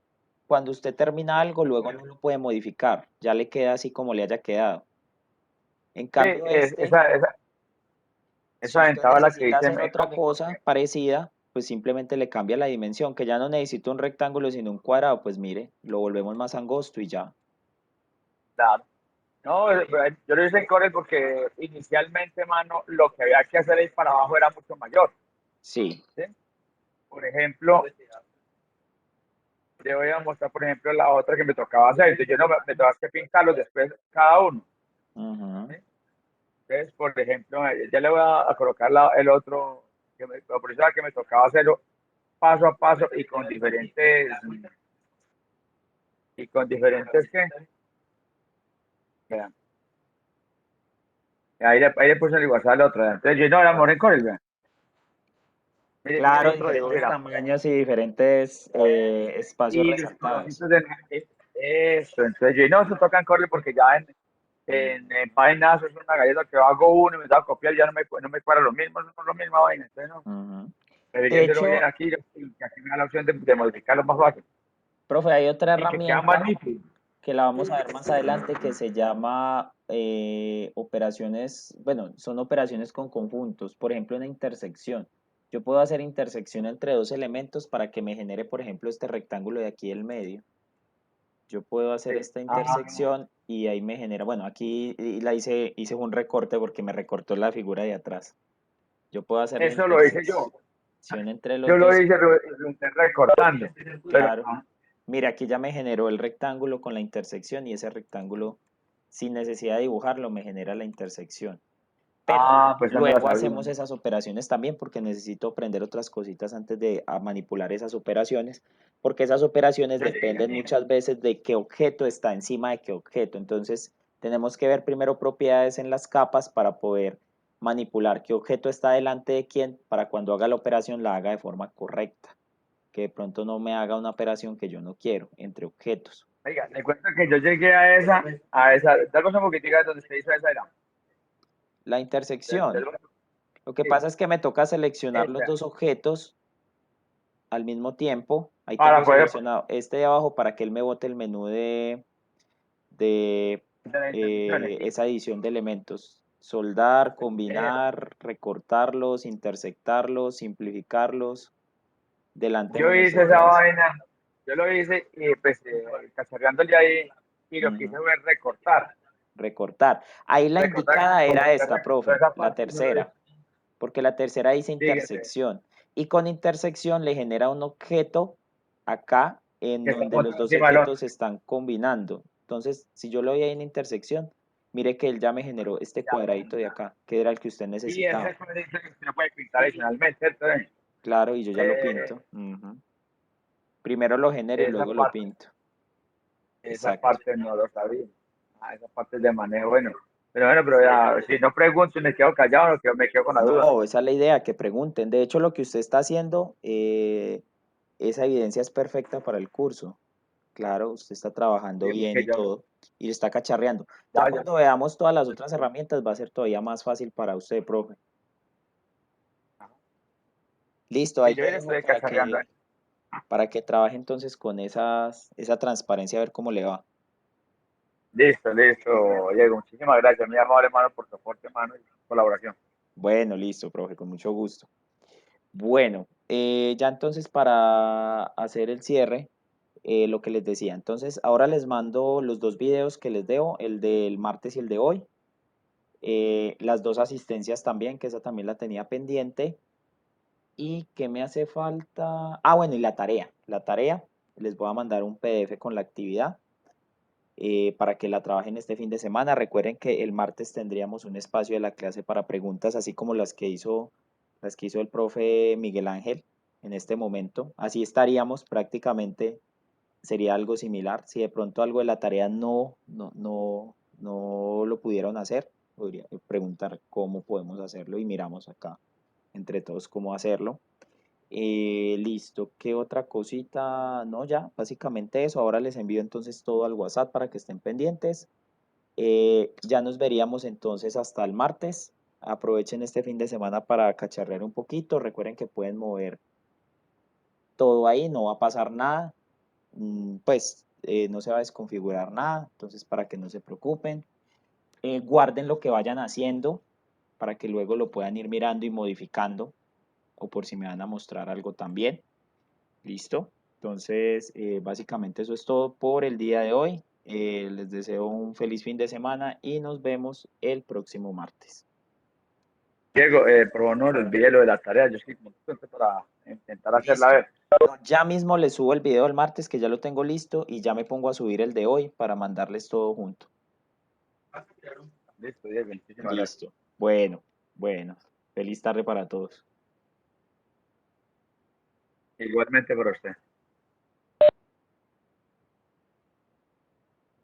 cuando usted termina algo, luego no lo puede modificar, ya le queda así como le haya quedado. En sí, cambio, este, si esa usted ventaja es la que necesita dice hacer otra Mecom, cosa parecida, pues simplemente le cambia la dimensión, que ya no necesito un rectángulo sino un cuadrado, pues mire, lo volvemos más angosto y ya. claro. No, yo lo hice en Corel porque inicialmente, mano, lo que había que hacer ahí para abajo era mucho mayor. Sí. ¿Sí? Por ejemplo, le voy a mostrar, por ejemplo, la otra que me tocaba hacer. Entonces, yo no me tocaba que pintarlos después cada uno. Ujú. ¿Sí? Entonces, por ejemplo, ya le voy a colocar el otro, por eso era que me tocaba hacerlo paso a paso y con diferentes, ¿qué? Vean, ahí le puse el igual al otro. Entonces, yo no, era amor en Corel, vean. Mire, mire el Claro, otro dibujo, diferentes mira. tamaños y diferentes espacios Y los resaltados. colorcitos de eso. Entonces, yo no, eso toca en Corel porque ya en páginas es una galleta que hago uno y me da a copiar, ya no me cuadra lo mismo, no es lo misma vaina. Entonces, no, Ujú. debería De hacerlo bien hecho, aquí y aquí me da la opción de modificarlo más fácil profe, hay otra y que queda más herramienta nítido. que la vamos a ver más adelante que se llama operaciones, bueno, son operaciones con conjuntos, por ejemplo, una intersección. Yo puedo hacer intersección entre dos elementos para que me genere, por ejemplo, este rectángulo de aquí del medio. Yo puedo hacer Sí. esta Ah, intersección y ahí me genera, bueno, aquí hice un recorte porque me recortó la figura de atrás. Yo puedo hacer la eso lo hice yo. intersección entre Yo los lo dos, hice, lo estoy recortando. Pero, claro. Mira, aquí ya me generó el rectángulo con la intersección y ese rectángulo, sin necesidad de dibujarlo, me genera la intersección. Pero pues eso no lo luego sabía. hacemos esas operaciones también porque necesito aprender otras cositas antes de manipular esas operaciones, porque esas operaciones dependen muchas veces de qué objeto está encima de qué objeto. Entonces, tenemos que ver primero propiedades en las capas para poder manipular qué objeto está delante de quién para cuando haga la operación la haga de forma correcta, que de pronto no me haga una operación que yo no quiero entre objetos. Oiga, le cuento que yo llegué a esa, dame un poquitico de donde se hizo esa era. La Del, intersección. del, Lo que sí, pasa es que me toca seleccionar los esa, dos objetos al mismo tiempo. Ahí tengo para poder seleccionado este de abajo para que él me bote el menú de de las intersecciones. esa edición de elementos. Soldar, combinar, recortarlos, intersectarlos, simplificarlos, delante Yo menos hice esa detrás. vaina, yo lo hice y pues cacharreándole ahí y lo que hice Ujú. fue recortar, Recortar. Ahí la recortar indicada como era que esta, toda profe, esa la parte no lo hice. tercera, porque la tercera dice Fíjese, intersección. Y con intersección le genera un objeto acá en que está donde los montado dos encima del otro. objetos se están combinando. Entonces, si yo lo doy ahí en intersección, mire que él ya me generó este Ya. cuadradito de acá, que era el que usted Y ese necesitaba. es el que se puede pintar adicionalmente. Entonces, Claro, y yo ya lo eh, pinto. Ujú. Primero lo genero y esa luego lo parte, pinto. esa Exacto. parte no lo sabía. Esa parte de manejo, bueno. Pero bueno, pero ya, si no pregunto y me quedo callado, me quedo con la duda. No, esa es la idea, que pregunten. De hecho, lo que usted está haciendo, esa evidencia es perfecta para el curso. Claro, usted está trabajando Sí, bien porque y todo, y está cacharreando. Ya ya, cuando veamos todas las otras herramientas va a ser todavía más fácil para usted, profe. Listo, sí, ahí yo le ya dejo estoy cacharreando. para que trabaje entonces con esa transparencia a ver cómo le va. Listo, listo, Diego. Muchísimas gracias, mi amable hermano, por tu aporte, hermano, y colaboración. Bueno, listo, profe, con mucho gusto. Bueno, Ya entonces para hacer el cierre, lo que les decía, entonces ahora les mando los dos videos que les debo, el del martes y el de hoy, las dos asistencias también, que esa también la tenía pendiente, y qué me hace falta, bueno, y la tarea, les voy a mandar un PDF con la actividad para que la trabajen este fin de semana. Recuerden que el martes tendríamos un espacio de la clase para preguntas, así como las que hizo el profe Miguel Ángel en este momento. Así estaríamos prácticamente, sería algo similar. Si de pronto algo de la tarea no lo pudieron hacer, podría preguntar cómo podemos hacerlo y miramos acá entre todos cómo hacerlo. Listo, ¿qué otra cosita? No, ya, básicamente eso. Ahora les envío entonces todo al WhatsApp para que estén pendientes. Ya nos veríamos entonces hasta el martes. Aprovechen este fin de semana para cacharrear un poquito. Recuerden que pueden mover todo ahí, no va a pasar nada. Pues no se va a desconfigurar nada, entonces para que no se preocupen. Guarden lo que vayan haciendo para que luego lo puedan ir mirando y modificando o por si me van a mostrar algo también. Listo. Entonces, básicamente eso es todo por el día de hoy. Les deseo un feliz fin de semana y nos vemos el próximo martes. Diego, pero no le olvide lo de la tarea. Yo estoy como contento para intentar hacerla a Listo. ver. No, ya mismo les subo el video del martes que ya lo tengo listo y ya me pongo a subir el de hoy para mandarles todo junto. Listo, Diego, muchísimas gracias. Listo. Bueno. Feliz tarde para todos. Igualmente para usted.